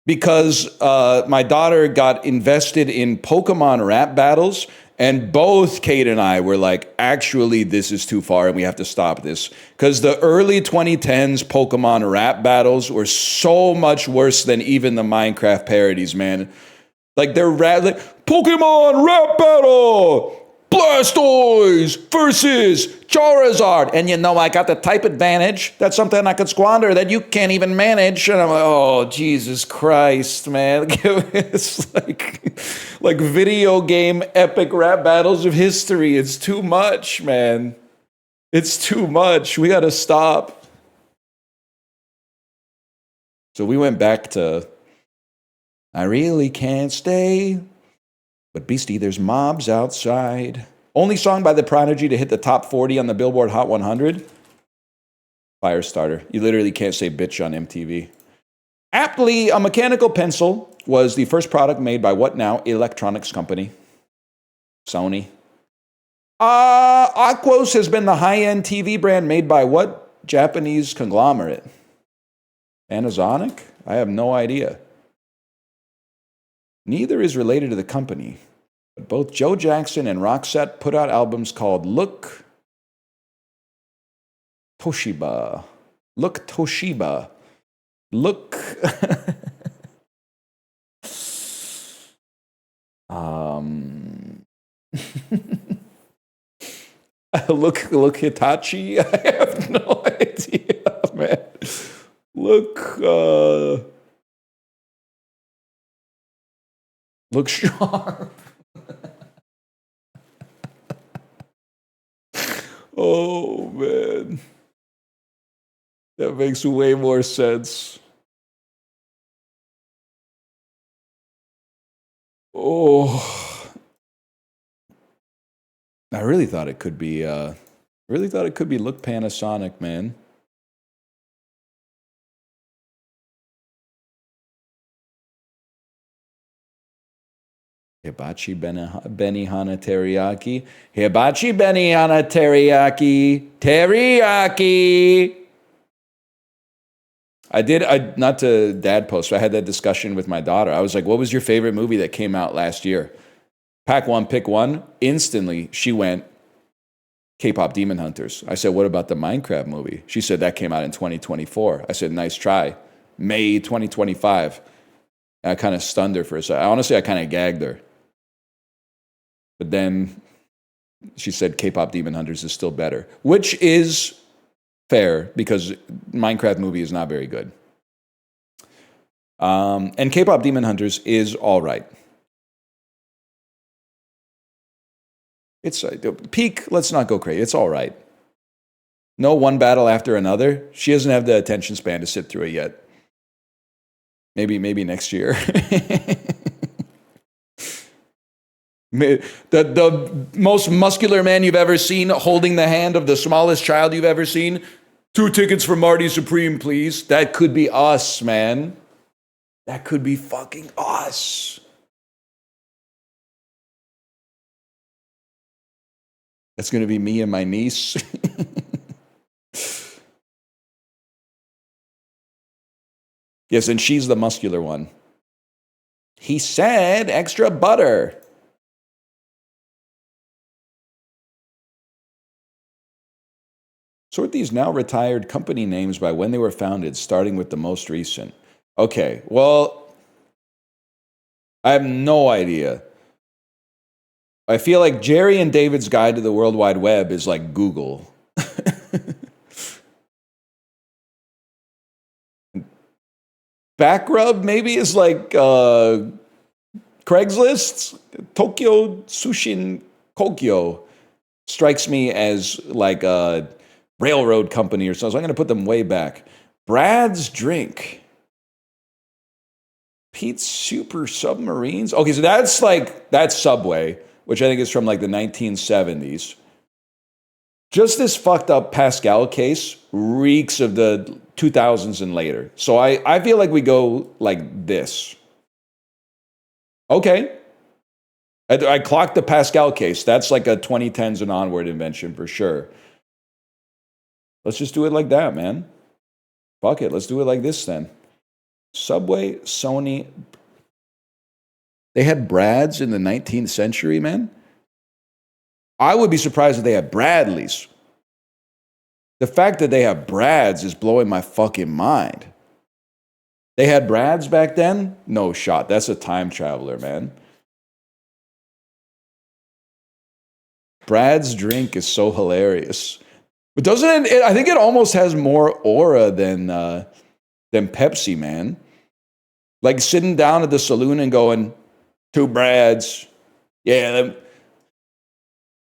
because my daughter got invested in Pokemon rap battles. And both Kate and I were like, actually, this is too far and we have to stop this. Because the early 2010s Pokemon rap battles were so much worse than even the Minecraft parodies, man. Like they're Pokemon rap battle! Blastoise versus Charizard. And you know, I got the type advantage. That's something I could squander that you can't even manage. And I'm like, oh, Jesus Christ, man. It's like video game epic rap battles of history. It's too much, man. It's too much. We got to stop. So we went back to, I really can't stay. But Beastie, there's mobs outside. Only song by The Prodigy to hit the top 40 on the Billboard Hot 100. Firestarter. You literally can't say bitch on MTV. Aptly, a mechanical pencil was the first product made by what now electronics company? Sony. Aquos has been the high-end TV brand made by what Japanese conglomerate? Panasonic? I have no idea. Neither is related to the company, but both Joe Jackson and Roxette put out albums called Look Toshiba. Look Toshiba. Look. Look Hitachi. I have no idea, man. Look sharp. Oh man, that makes way more sense. Oh, I really thought it could be. Look Panasonic, man. Hibachi Benihana Teriyaki. Hibachi Benihana Teriyaki. Teriyaki. Not to dad post, but I had that discussion with my daughter. I was like, what was your favorite movie that came out last year? Pack one, pick one. Instantly, she went, K-pop Demon Hunters. I said, what about the Minecraft movie? She said, that came out in 2024. I said, nice try. May 2025. And I kind of stunned her for a second. Honestly, I kind of gagged her. But then she said K-pop Demon Hunters is still better, which is fair because Minecraft movie is not very good. And K-pop Demon Hunters is all right. It's peak. Let's not go crazy. It's all right. No one battle after another. She doesn't have the attention span to sit through it yet. Maybe next year. The most muscular man you've ever seen holding the hand of the smallest child you've ever seen. 2 tickets for Marty Supreme, please. That could be us, man. That could be fucking us. That's going to be me and my niece. Yes, and she's the muscular one. He said extra butter. Sort these now retired company names by when they were founded, starting with the most recent. Okay, well, I have no idea. I feel like Jerry and David's Guide to the World Wide Web is like Google. Backrub maybe is like Craigslist. Tokyo Sushin Kokyo strikes me as like a railroad company or something. So I'm going to put them way back. Brad's Drink. Pete's Super Submarines. Okay, so that's Subway, which I think is from like the 1970s. Just this fucked up Pascal case reeks of the 2000s and later. So I feel like we go like this. Okay. I clocked the Pascal case. That's like a 2010s and onward invention for sure. Let's just do it like that, man. Fuck it. Let's do it like this then. Subway, Sony. They had Brads in the 19th century, man. I would be surprised if they had Bradleys. The fact that they have Brads is blowing my fucking mind. They had Brads back then? No shot. That's a time traveler, man. Brad's Drink is so hilarious. But doesn't it, I think it almost has more aura than Pepsi, man. Like sitting down at the saloon and going, 2 Brads. Yeah,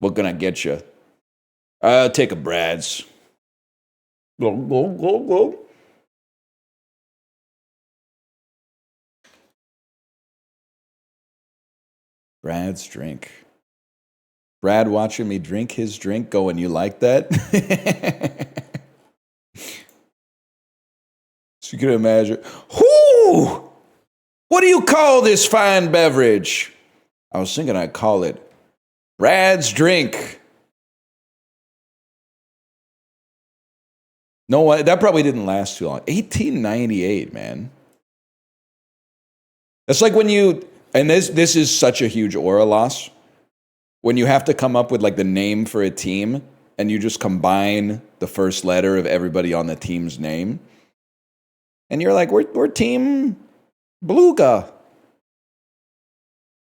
what can I get you? I'll take a Brad's. Brad's Drink. Brad watching me drink his drink going, you like that? So you can imagine, whoo! What do you call this fine beverage? I was thinking I'd call it Brad's drink. No, that probably didn't last too long. 1898, man. That's like when you, and this is such a huge aura loss, when you have to come up with like the name for a team and you just combine the first letter of everybody on the team's name. And you're like, we're Team Beluga.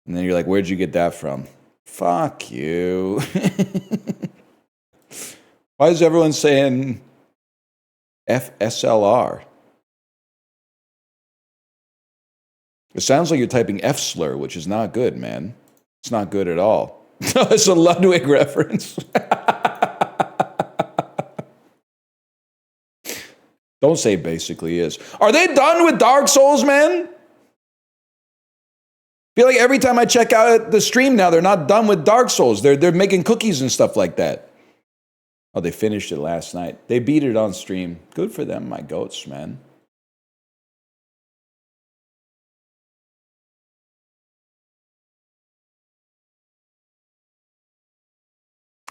And then you're like, where'd you get that from? Fuck you. Why is everyone saying FSLR? It sounds like you're typing F slur, which is not good, man. It's not good at all. It's a Ludwig reference. Don't say basically is. Are they done with Dark Souls, man? Feel like every time I check out the stream now, they're not done with Dark Souls. They're making cookies and stuff like that. Oh, they finished it last night. They beat it on stream. Good for them, my goats, man.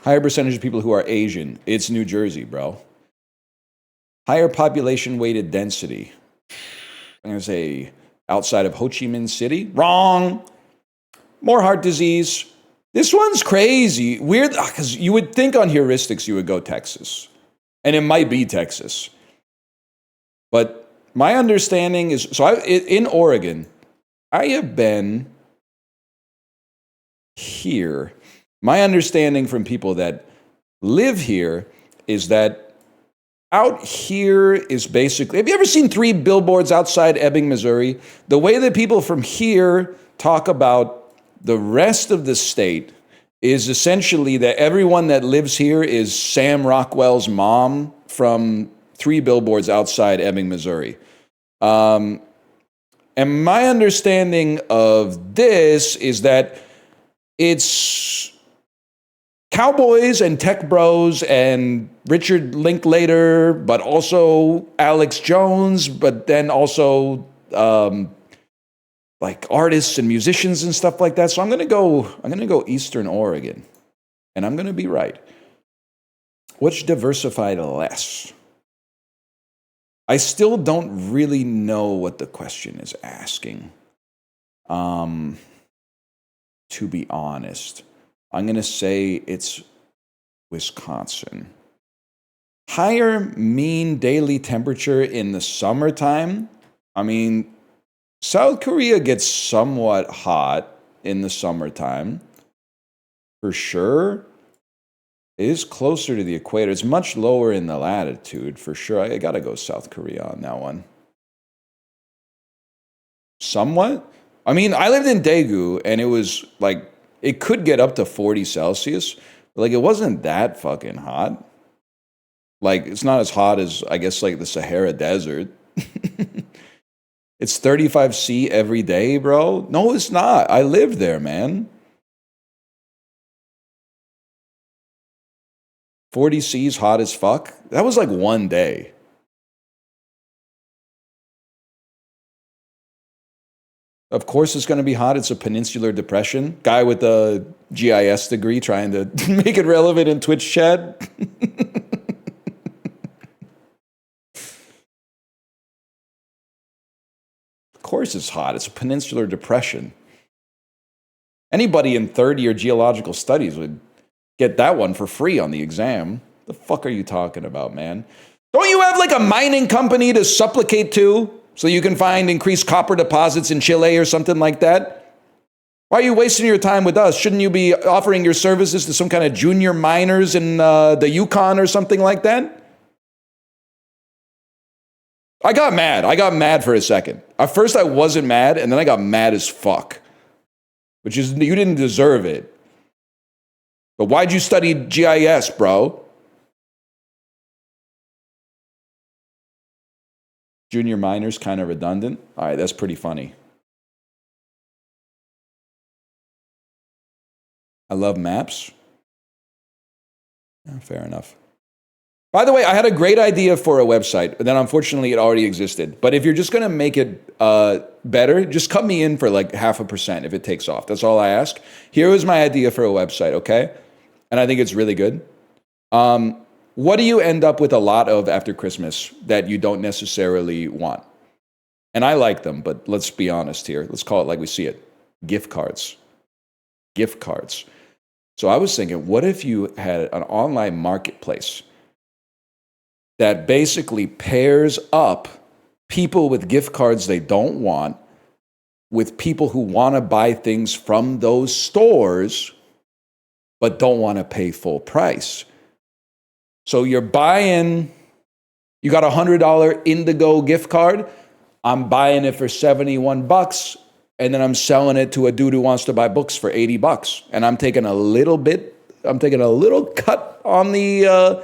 Higher percentage of people who are Asian. It's New Jersey, bro. Higher population weighted density. I'm going to say outside of Ho Chi Minh City. Wrong. More heart disease. This one's crazy. Weird, because you would think on heuristics you would go Texas. And it might be Texas. But my understanding is, so in Oregon, I have been here. My understanding from people that live here is that out here is basically, have you ever seen 3 billboards outside Ebbing, Missouri? The way that people from here talk about the rest of the state is essentially that everyone that lives here is Sam Rockwell's mom from 3 billboards outside Ebbing, Missouri. And my understanding of this is that it's cowboys and tech bros and Richard Linklater, but also Alex Jones, but then also like artists and musicians and stuff like that. So I'm gonna go Eastern Oregon, and I'm gonna be right. Which diversified less? I still don't really know what the question is asking. To be honest, I'm going to say it's Wisconsin. Higher mean daily temperature in the summertime. I mean, South Korea gets somewhat hot in the summertime, for sure. It is closer to the equator. It's much lower in the latitude, for sure. I got to go South Korea on that one. Somewhat. I mean, I lived in Daegu, and it was like, it could get up to 40 Celsius. But like, it wasn't that fucking hot. Like, it's not as hot as, I guess, like the Sahara Desert. It's 35 C every day, bro. No, it's not. I lived there, man. 40 C's hot as fuck. That was like one day. Of course it's going to be hot. It's a peninsular depression. Guy with a GIS degree trying to make it relevant in Twitch chat. Of course it's hot. It's a peninsular depression. Anybody in third year geological studies would get that one for free on the exam. The fuck are you talking about, man? Don't you have like a mining company to supplicate to so you can find increased copper deposits in Chile or something like that? Why are you wasting your time with us? Shouldn't you be offering your services to some kind of junior miners in the Yukon or something like that? I got mad. I got mad for a second. At first I wasn't mad, and then I got mad as fuck. Which is, you didn't deserve it. But why'd you study GIS, bro? Junior miners, kind of redundant. All right, that's pretty funny. I love maps. Yeah, fair enough. By the way, I had a great idea for a website, but then unfortunately it already existed. But if you're just going to make it better, just cut me in for like 0.5% if it takes off. That's all I ask. Here was my idea for a website, okay? And I think it's really good. What do you end up with a lot of after Christmas that you don't necessarily want? And I like them, but let's be honest here. Let's call it like we see it. Gift cards. Gift cards. So I was thinking, what if you had an online marketplace that basically pairs up people with gift cards they don't want with people who want to buy things from those stores but don't want to pay full price. So you're buying, you got a $100 Indigo gift card. I'm buying it for $71, and then I'm selling it to a dude who wants to buy books for $80. And I'm taking a little cut on the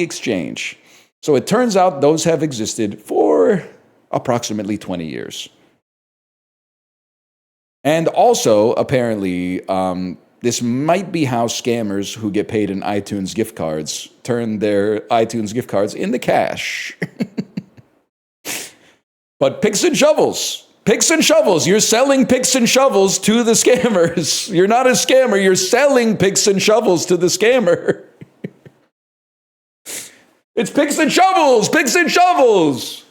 exchange. So it turns out those have existed for approximately 20 years. And also, apparently, this might be how scammers who get paid in iTunes gift cards turn their iTunes gift cards into cash. But picks and shovels. Picks and shovels. You're selling picks and shovels to the scammers. You're not a scammer. You're selling picks and shovels to the scammer. It's picks and shovels. Picks and shovels.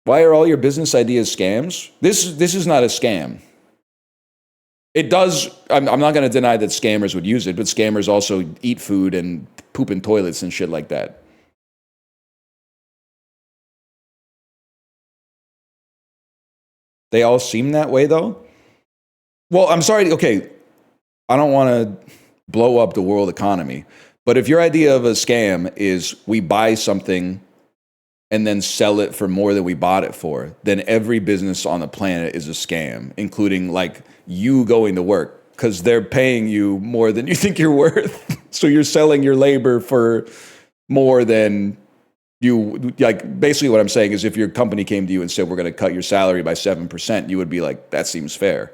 Why are all your business ideas scams? This is not a scam. It does, I'm not going to deny that scammers would use it, but scammers also eat food and poop in toilets and shit like that. They all seem that way, though? Well, I'm sorry. Okay, I don't want to blow up the world economy, but if your idea of a scam is we buy something and then sell it for more than we bought it for, then every business on the planet is a scam, including like you going to work, because they're paying you more than you think you're worth. So you're selling your labor for more than you, like, basically what I'm saying is if your company came to you and said, we're going to cut your salary by 7%, you would be like, that seems fair.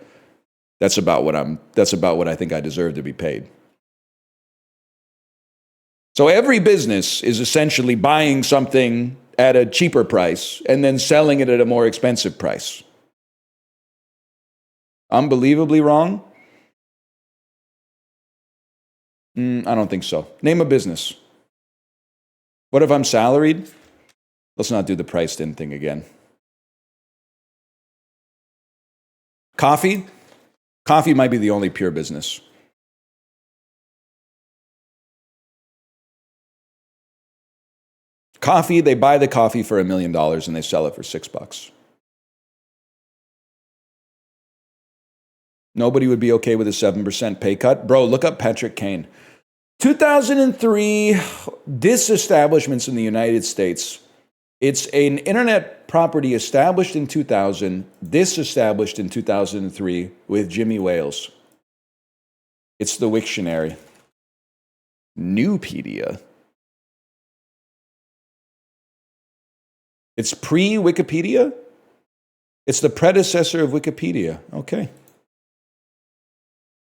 That's about what I think I deserve to be paid. So every business is essentially buying something at a cheaper price and then selling it at a more expensive price. Unbelievably wrong? I don't think so. Name a business. What if I'm salaried? Let's not do the priced in thing again. Coffee? Coffee might be the only pure business. Coffee, they buy the coffee for $1 million and they sell it for $6. Nobody would be okay with a 7% pay cut. Bro, look up Patrick Kane. 2003 disestablishments in the United States. It's an internet property established in 2000, disestablished in 2003 with Jimmy Wales. It's the Wiktionary. Newpedia. It's pre-Wikipedia? It's the predecessor of Wikipedia. Okay.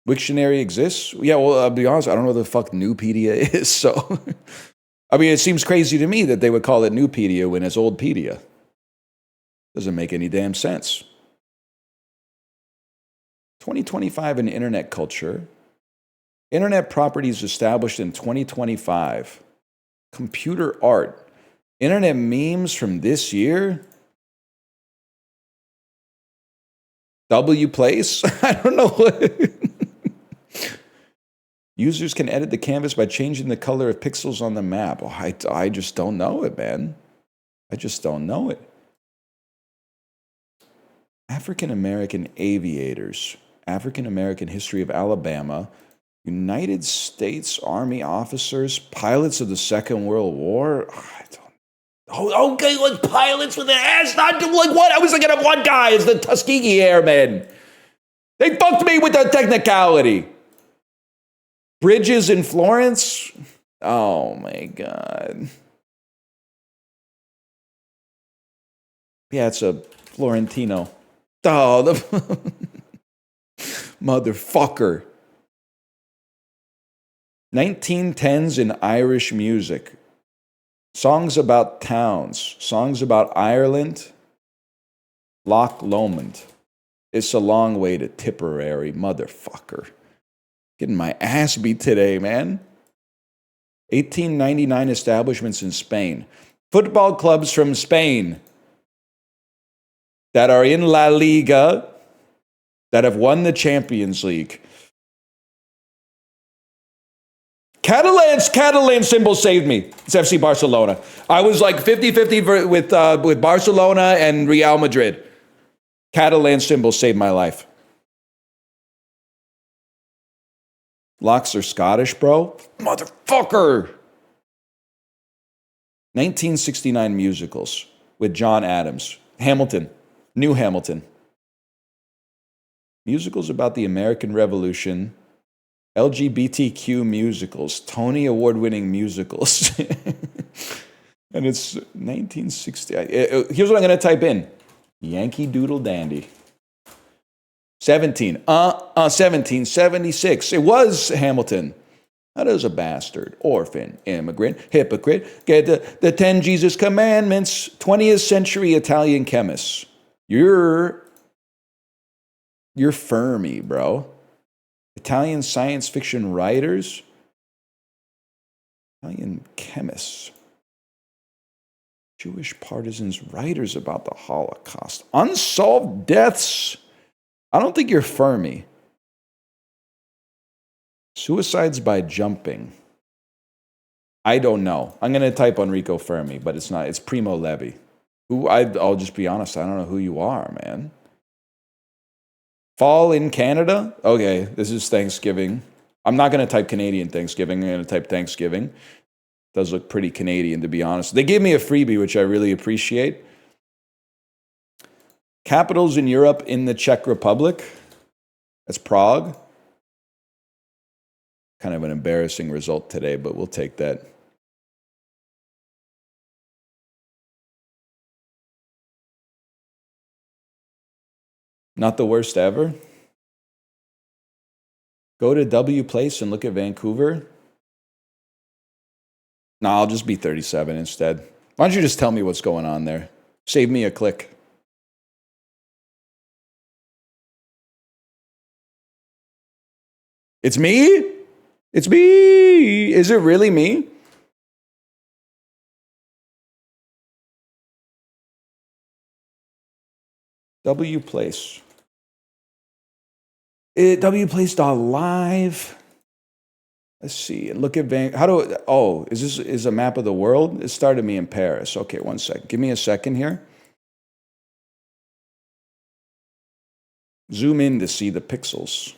Wiktionary exists? Yeah, well, I'll be honest, I don't know what the fuck Newpedia is, so... I mean, it seems crazy to me that they would call it Newpedia when it's Oldpedia. Doesn't make any damn sense. 2025 in internet culture. Internet properties established in 2025. Computer art. Internet memes from this year? W Place? I don't know what... Users can edit the canvas by changing the color of pixels on the map. Oh, I just don't know it, man. I just don't know it. African American aviators. African American history of Alabama. United States Army officers. Pilots of the Second World War. I don't. Oh, okay, like pilots with an ass. Not like what? I was thinking of one guy as the Tuskegee Airmen. They fucked me with the technicality. Bridges in Florence? Oh my God. Yeah, it's a Florentino. Oh, the motherfucker. 1910s in Irish music. Songs about towns. Songs about Ireland. Loch Lomond. It's a long way to Tipperary, motherfucker. Getting my ass beat today, man. 1899 establishments in Spain. Football clubs from Spain that are in La Liga, that have won the Champions League. Catalan symbol saved me. It's FC Barcelona. I was like 50-50 with Barcelona and Real Madrid. Catalan symbol saved my life. Locks are Scottish, bro. Motherfucker. 1969 musicals with John Adams. Hamilton. New Hamilton. Musicals about the American Revolution. LGBTQ musicals. Tony Award-winning musicals. And it's 1960. Here's what I'm going to type in. Yankee Doodle Dandy. 1776. It was Hamilton. That is a bastard, orphan, immigrant, hypocrite. Get the 10 Jesus commandments. 20th century Italian chemists. You're Fermi, bro. Italian science fiction writers. Italian chemists. Jewish partisans, writers about the Holocaust. Unsolved deaths. I don't think you're Fermi. Suicides by jumping. I don't know. I'm going to type Enrico Fermi, but it's not. It's Primo Levi. I'll just be honest. I don't know who you are, man. Fall in Canada? Okay, this is Thanksgiving. I'm not going to type Canadian Thanksgiving. I'm going to type Thanksgiving. Does look pretty Canadian, to be honest. They gave me a freebie, which I really appreciate. Capitals in Europe in the Czech Republic. That's Prague. Kind of an embarrassing result today, but we'll take that. Not the worst ever. Go to W Place and look at Vancouver. No, I'll just be 37 instead. Why don't you just tell me what's going on there? Save me a click. It's me? It's me. Is it really me? W Place. W Place.live. Let's see. Look at is this a map of the world? It started me in Paris. Okay, one second. Give me a second here. Zoom in to see the pixels.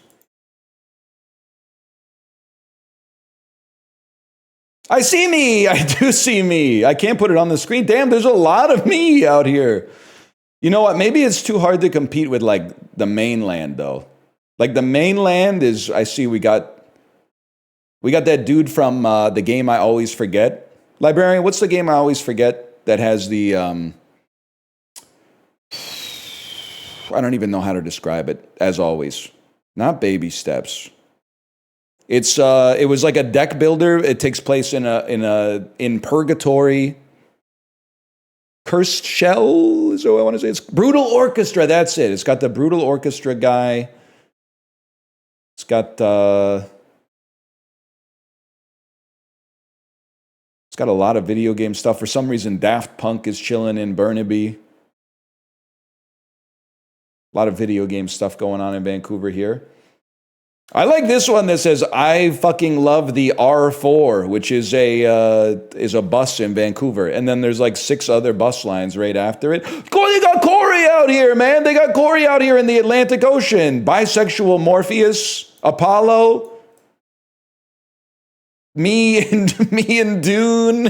I see me. I do see me. I can't put it on the screen. Damn, there's a lot of me out here. You know what? Maybe it's too hard to compete with like the mainland though. Like the mainland is, I see we got that dude from the game I always forget. Librarian, what's the game I always forget that has the, I don't even know how to describe it, as always. Not Baby Steps. It was like a deck builder. It takes place in purgatory. Cursed Shell is what I want to say. It's Brutal Orchestra. That's it. It's got the Brutal Orchestra guy. It's got a lot of video game stuff. For some reason, Daft Punk is chilling in Burnaby. A lot of video game stuff going on in Vancouver here. I like this one that says, I fucking love the R4, which is a bus in Vancouver. And then there's like 6 other bus lines right after it. They got Corey out here, man. They got Corey out here in the Atlantic Ocean. Bisexual Morpheus, Apollo, me and Dune.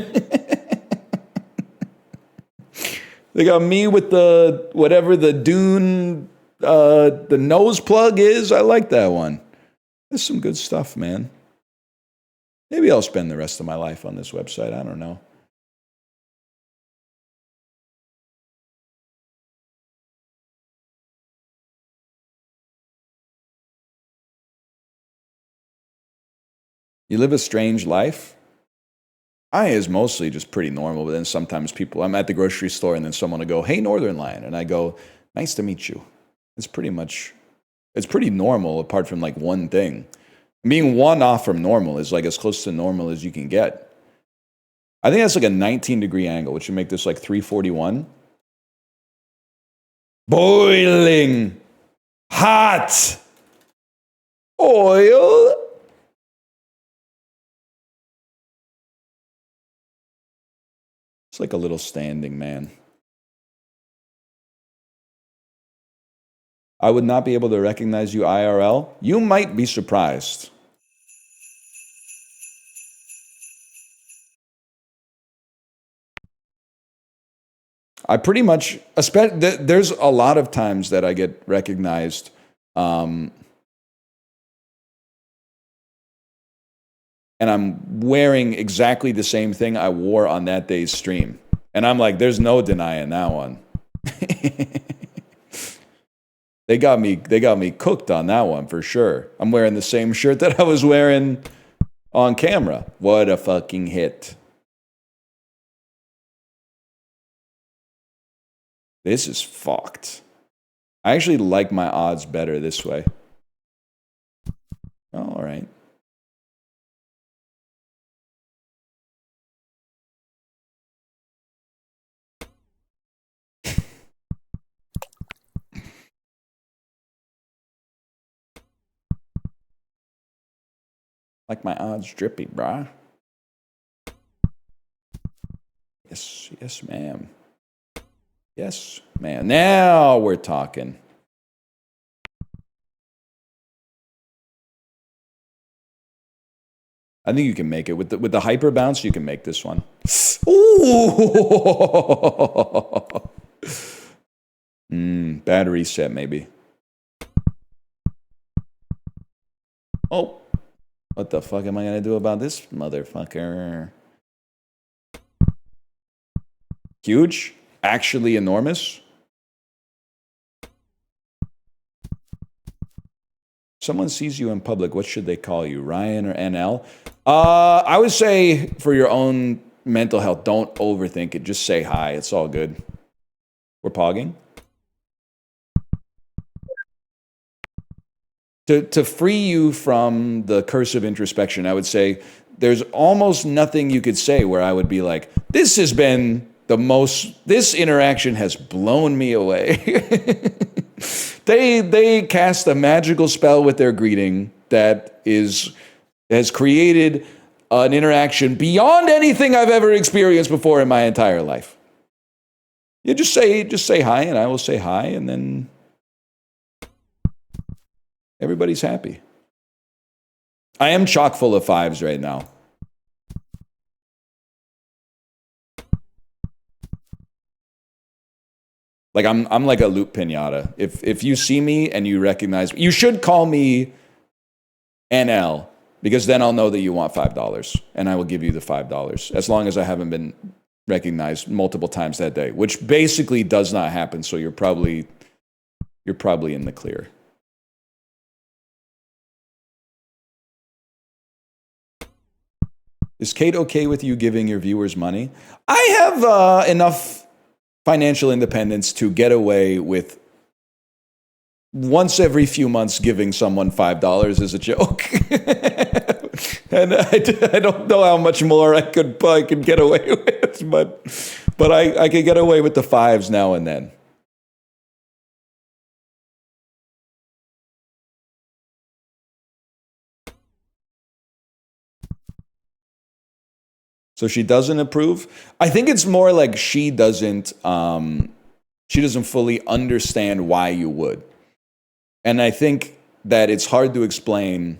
They got me with the, whatever the Dune, the nose plug is. I like that one. There's some good stuff, man. Maybe I'll spend the rest of my life on this website. I don't know. You live a strange life? I is mostly just pretty normal, but then sometimes I'm at the grocery store and then someone will go, hey, Northern Lion. And I go, nice to meet you. It's pretty normal apart from like one thing. Being one off from normal is like as close to normal as you can get. I think that's like a 19-degree angle, which would make this like 341. Boiling hot oil. It's like a little standing man. I would not be able to recognize you IRL. You might be surprised. I pretty much, there's a lot of times that I get recognized. And I'm wearing exactly the same thing I wore on that day's stream. And I'm like, there's no denying that one. They got me cooked on that one for sure. I'm wearing the same shirt that I was wearing on camera. What a fucking hit. This is fucked. I actually like my odds better this way. Oh, all right. Like my odds drippy, brah. Yes, ma'am. Yes, ma'am. Now we're talking. I think you can make it with the hyper bounce. You can make this one. Ooh. Bad reset, maybe. Oh, what the fuck am I gonna do about this motherfucker? Huge? Actually enormous? Someone sees you in public, what should they call you? Ryan or NL? I would say for your own mental health, don't overthink it. Just say hi. It's all good. We're pogging. To free you from the curse of introspection, I would say there's almost nothing you could say where I would be like, this has been this interaction has blown me away. They cast a magical spell with their greeting that has created an interaction beyond anything I've ever experienced before in my entire life. You just say hi, and I will say hi, and then everybody's happy. I am chock full of fives right now. Like I'm like a loop pinata. If you see me and you recognize, you should call me NL, because then I'll know that you want $5 and I will give you the $5 as long as I haven't been recognized multiple times that day, which basically does not happen. So you're probably in the clear. Is Kate okay with you giving your viewers money? I have enough financial independence to get away with once every few months giving someone $5 as a joke. And I don't know how much more I could get away with, but I could get away with the fives now and then. So she doesn't approve. I think it's more like she doesn't fully understand why you would. And I think that it's hard to explain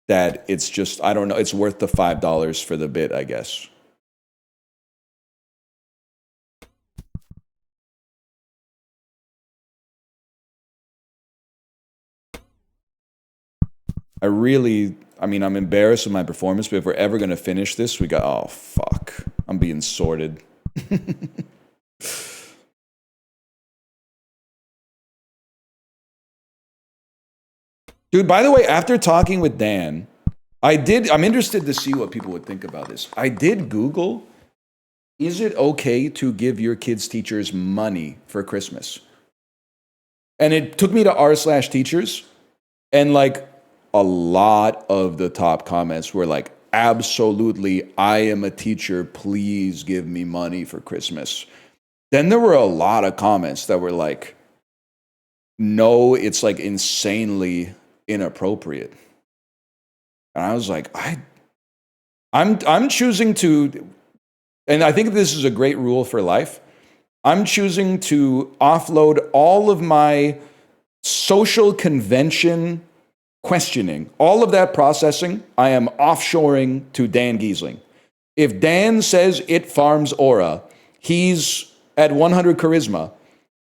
that it's just, I don't know, it's worth the $5 for the bit, I guess. I'm embarrassed with my performance, but if we're ever going to finish this, oh, fuck. I'm being sorted. Dude, by the way, after talking with Dan, I'm interested to see what people would think about this. I did Google, is it okay to give your kids' teachers money for Christmas? And it took me to r/teachers, and like a lot of the top comments were like, absolutely, I am a teacher, please give me money for Christmas. Then there were a lot of comments that were like, no, it's like insanely inappropriate. And I was like, I'm choosing to, and I think this is a great rule for life. I'm choosing to offload all of my social convention questioning, all of that processing, I am offshoring to Dan Giesling. If Dan says it farms aura, he's at 100 charisma,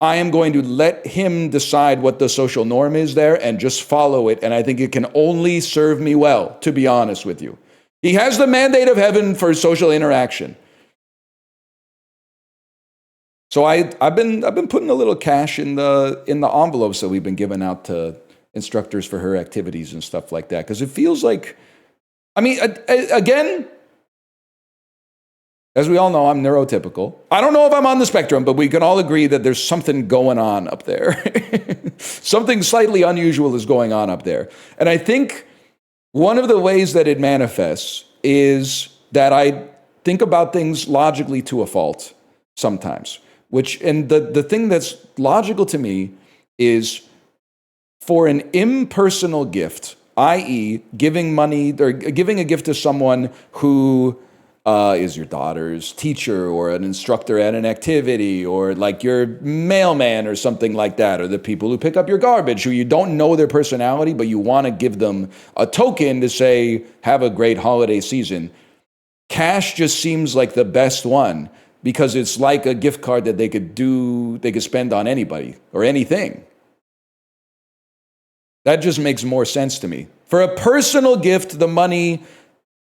I am going to let him decide what the social norm is there and just follow it. And I think it can only serve me well, to be honest with you. He has the mandate of heaven for social interaction. So I've been putting a little cash in the envelopes that we've been giving out to instructors for her activities and stuff like that, because it feels like, I mean, again, as we all know, I'm neurotypical. I don't know if I'm on the spectrum, but we can all agree that there's something going on up there. Something slightly unusual is going on up there. And I think one of the ways that it manifests is that I think about things logically to a fault sometimes. And the thing that's logical to me is for an impersonal gift, i.e., giving money or giving a gift to someone who is your daughter's teacher or an instructor at an activity or like your mailman or something like that, or the people who pick up your garbage who you don't know their personality, but you want to give them a token to say, have a great holiday season. Cash just seems like the best one because it's like a gift card that they could spend on anybody or anything. That just makes more sense to me. For a personal gift, the money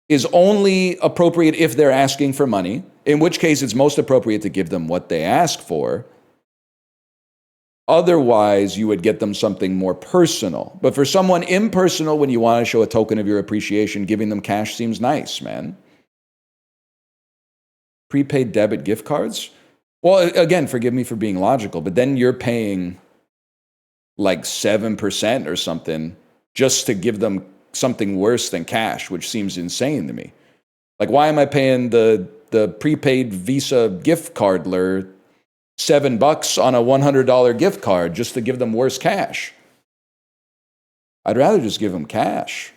is only appropriate if they're asking for money, in which case it's most appropriate to give them what they ask for. Otherwise, you would get them something more personal. But for someone impersonal, when you want to show a token of your appreciation, giving them cash seems nice, man. Prepaid debit gift cards? Well, again, forgive me for being logical, but then you're paying like 7% or something just to give them something worse than cash, which seems insane to me. Like, why am I paying the prepaid Visa gift cardler $7 on a $100 gift card just to give them worse cash? I'd rather just give them cash.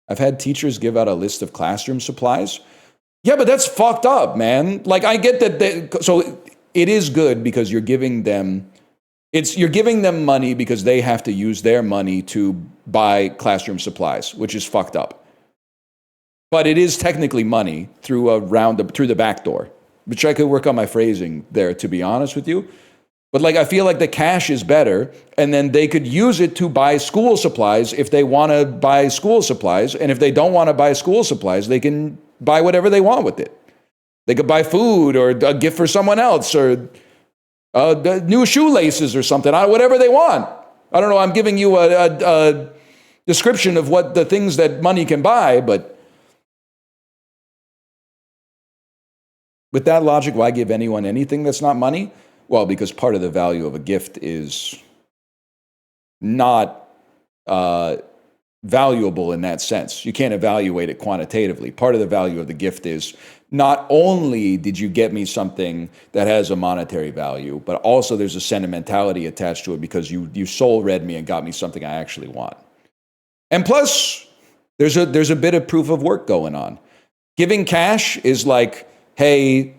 I've had teachers give out a list of classroom supplies. Yeah, but that's fucked up, man. Like, I get that. So it is good because you're giving them money because they have to use their money to buy classroom supplies, which is fucked up. But it is technically money through the back door, which I could work on my phrasing there, to be honest with you. But like, I feel like the cash is better, and then they could use it to buy school supplies if they want to buy school supplies. And if they don't want to buy school supplies, they can buy whatever they want with it. They could buy food or a gift for someone else or new shoelaces or something, whatever they want. I don't know, I'm giving you a description of what the things that money can buy, but with that logic, why give anyone anything that's not money? Well, because part of the value of a gift is not valuable in that sense. You can't evaluate it quantitatively. Part of the value of the gift is not only did you get me something that has a monetary value, but also there's a sentimentality attached to it because you soul-read me and got me something I actually want. And plus, there's a bit of proof of work going on. Giving cash is like, hey,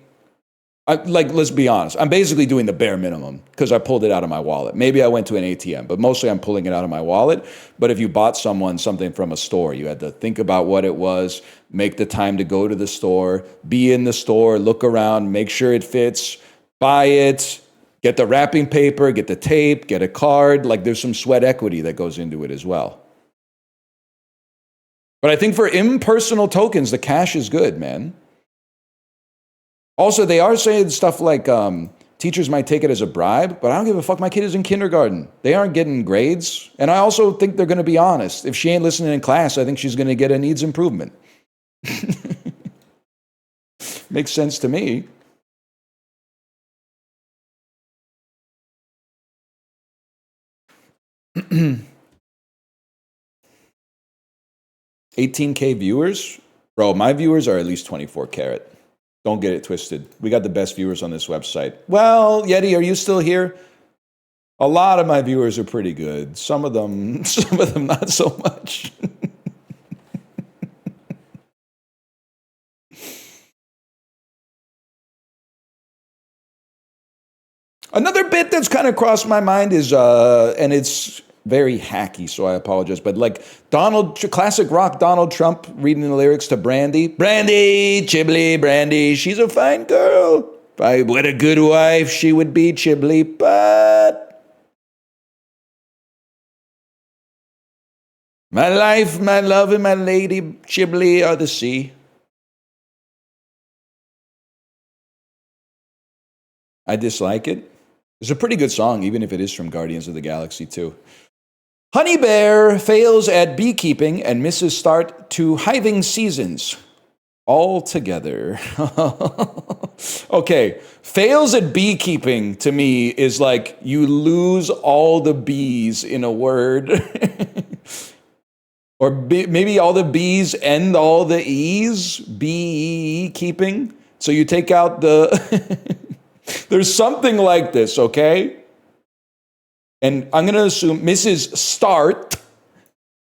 let's be honest. I'm basically doing the bare minimum because I pulled it out of my wallet. Maybe I went to an ATM, but mostly I'm pulling it out of my wallet. But if you bought someone something from a store, you had to think about what it was, make the time to go to the store, be in the store, look around, make sure it fits, buy it, get the wrapping paper, get the tape, get a card. Like, there's some sweat equity that goes into it as well. But I think for impersonal tokens, the cash is good, man. Also, they are saying stuff like teachers might take it as a bribe, but I don't give a fuck. My kid is in kindergarten. They aren't getting grades. And I also think they're going to be honest. If she ain't listening in class, I think she's going to get a needs improvement. Makes sense to me. $18K viewers? Bro, my viewers are at least 24 karat. Don't get it twisted. We got the best viewers on this website. Well, Yeti, are you still here? A lot of my viewers are pretty good. Some of them not so much. Another bit that's kind of crossed my mind is, and it's very hacky, so I apologize, but like classic rock Donald Trump reading the lyrics to Brandy. Brandy, Chiblee, Brandy, she's a fine girl. What a good wife she would be, Chiblee, but my life, my love, and my lady, Chiblee, are the sea. I dislike it. It's a pretty good song, even if it is from Guardians of the Galaxy 2. Honey Bear fails at beekeeping and misses start to hiving seasons altogether. Okay, fails at beekeeping to me is like you lose all the bees in a word. Or maybe all the B's end all the E's, beekeeping. So you take out the... There's something like this, okay? And I'm going to assume Mrs. Start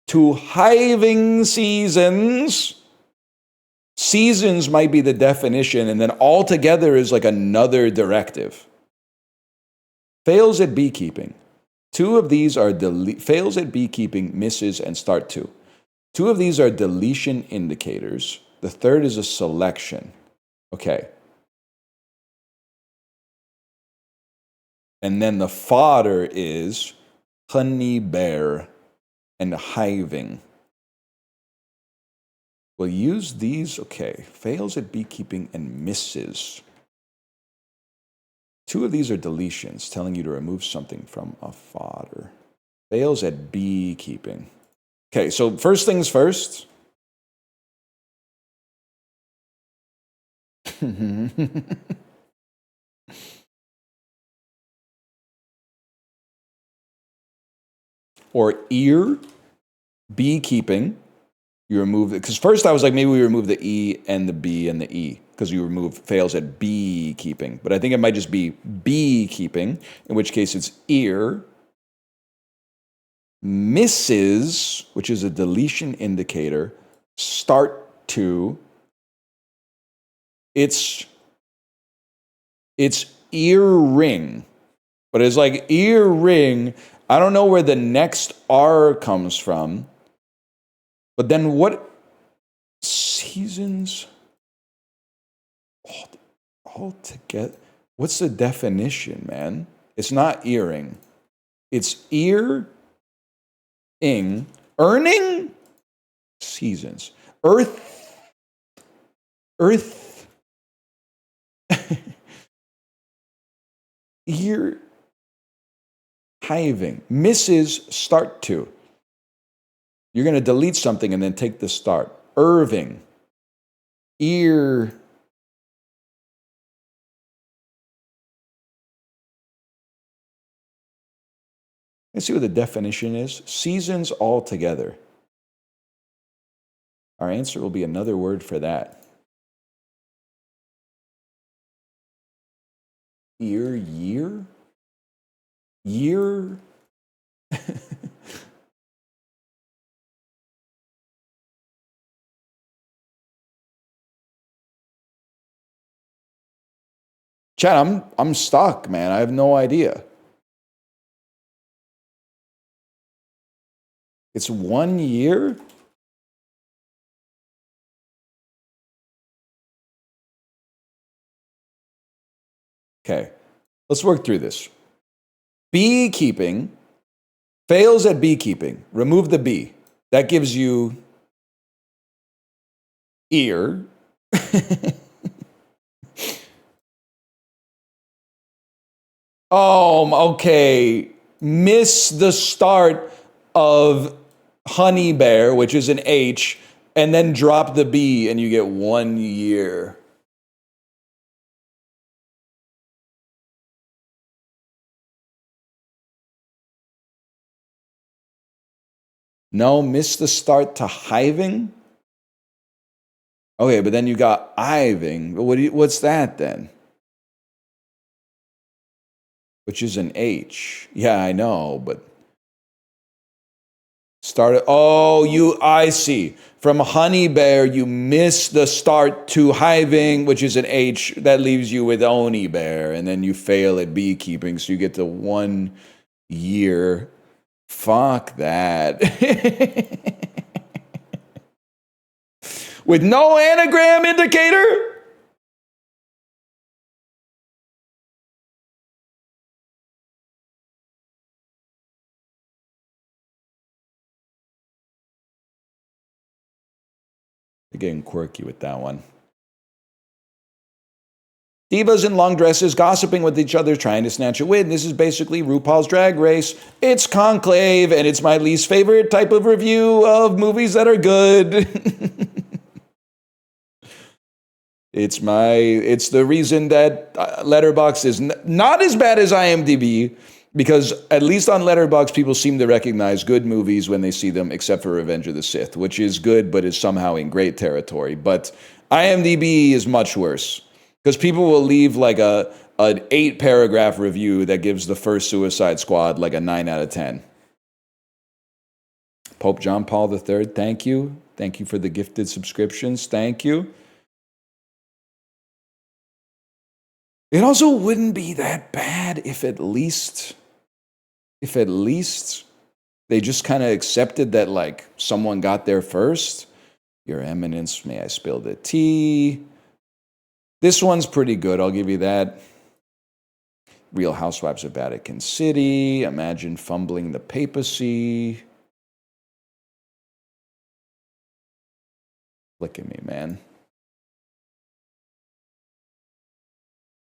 to hiving seasons. Seasons might be the definition, and then altogether is like another directive. Fails at beekeeping. Two of these are fails at beekeeping, misses, and start to. Two of these are deletion indicators. The third is a selection. Okay. And then the fodder is honey bear and hiving. We'll use these, okay, fails at beekeeping and misses. Two of these are deletions, telling you to remove something from a fodder. Fails at beekeeping. Okay, so first things first. Or ear, beekeeping. You remove it. Because first I was like, maybe we remove the E and the B and the E. Because you remove fails at beekeeping. But I think it might just be beekeeping, in which case it's ear. Misses, which is a deletion indicator, start to. It's earring. But it's like earring. I don't know where the next R comes from. But then what seasons all together? What's the definition, man? It's not earring. It's earning, earning seasons. Earth. Ear hiving. Misses start to. You're going to delete something and then take the start. Irving. Ear. Let's see what the definition is. Seasons all together. Our answer will be another word for that. Year. Year. Chad, I'm stuck, man. I have no idea. It's 1 year? Okay, let's work through this. Beekeeping fails at beekeeping. Remove the bee. That gives you ear. Okay. Miss the start of honey bear, which is an H, and then drop the B and you get 1 year. No, miss the start to hiving? Okay, but then you got iving. What's that then? Which is an H. Yeah, I know, but started. Oh, I see. From honey bear, you miss the start to hiving, which is an H. That leaves you with oni bear, and then you fail at beekeeping, so you get to 1 year. Fuck that. With no anagram indicator? They're getting quirky with that one. Divas in long dresses gossiping with each other, trying to snatch a win. This is basically RuPaul's Drag Race. It's Conclave, and it's my least favorite type of review of movies that are good. It's the reason that Letterboxd is not as bad as IMDb, because at least on Letterboxd, people seem to recognize good movies when they see them, except for Revenge of the Sith, which is good, but is somehow in great territory. But IMDb is much worse, because people will leave like an 8-paragraph review that gives the first Suicide Squad like a 9 out of 10. Pope John Paul III, thank you. Thank you for the gifted subscriptions. Thank you. It also wouldn't be that bad if at least they just kind of accepted that like someone got there first. Your Eminence, may I spill the tea? This one's pretty good, I'll give you that. Real Housewives of Vatican City. Imagine fumbling the papacy. Look at me, man.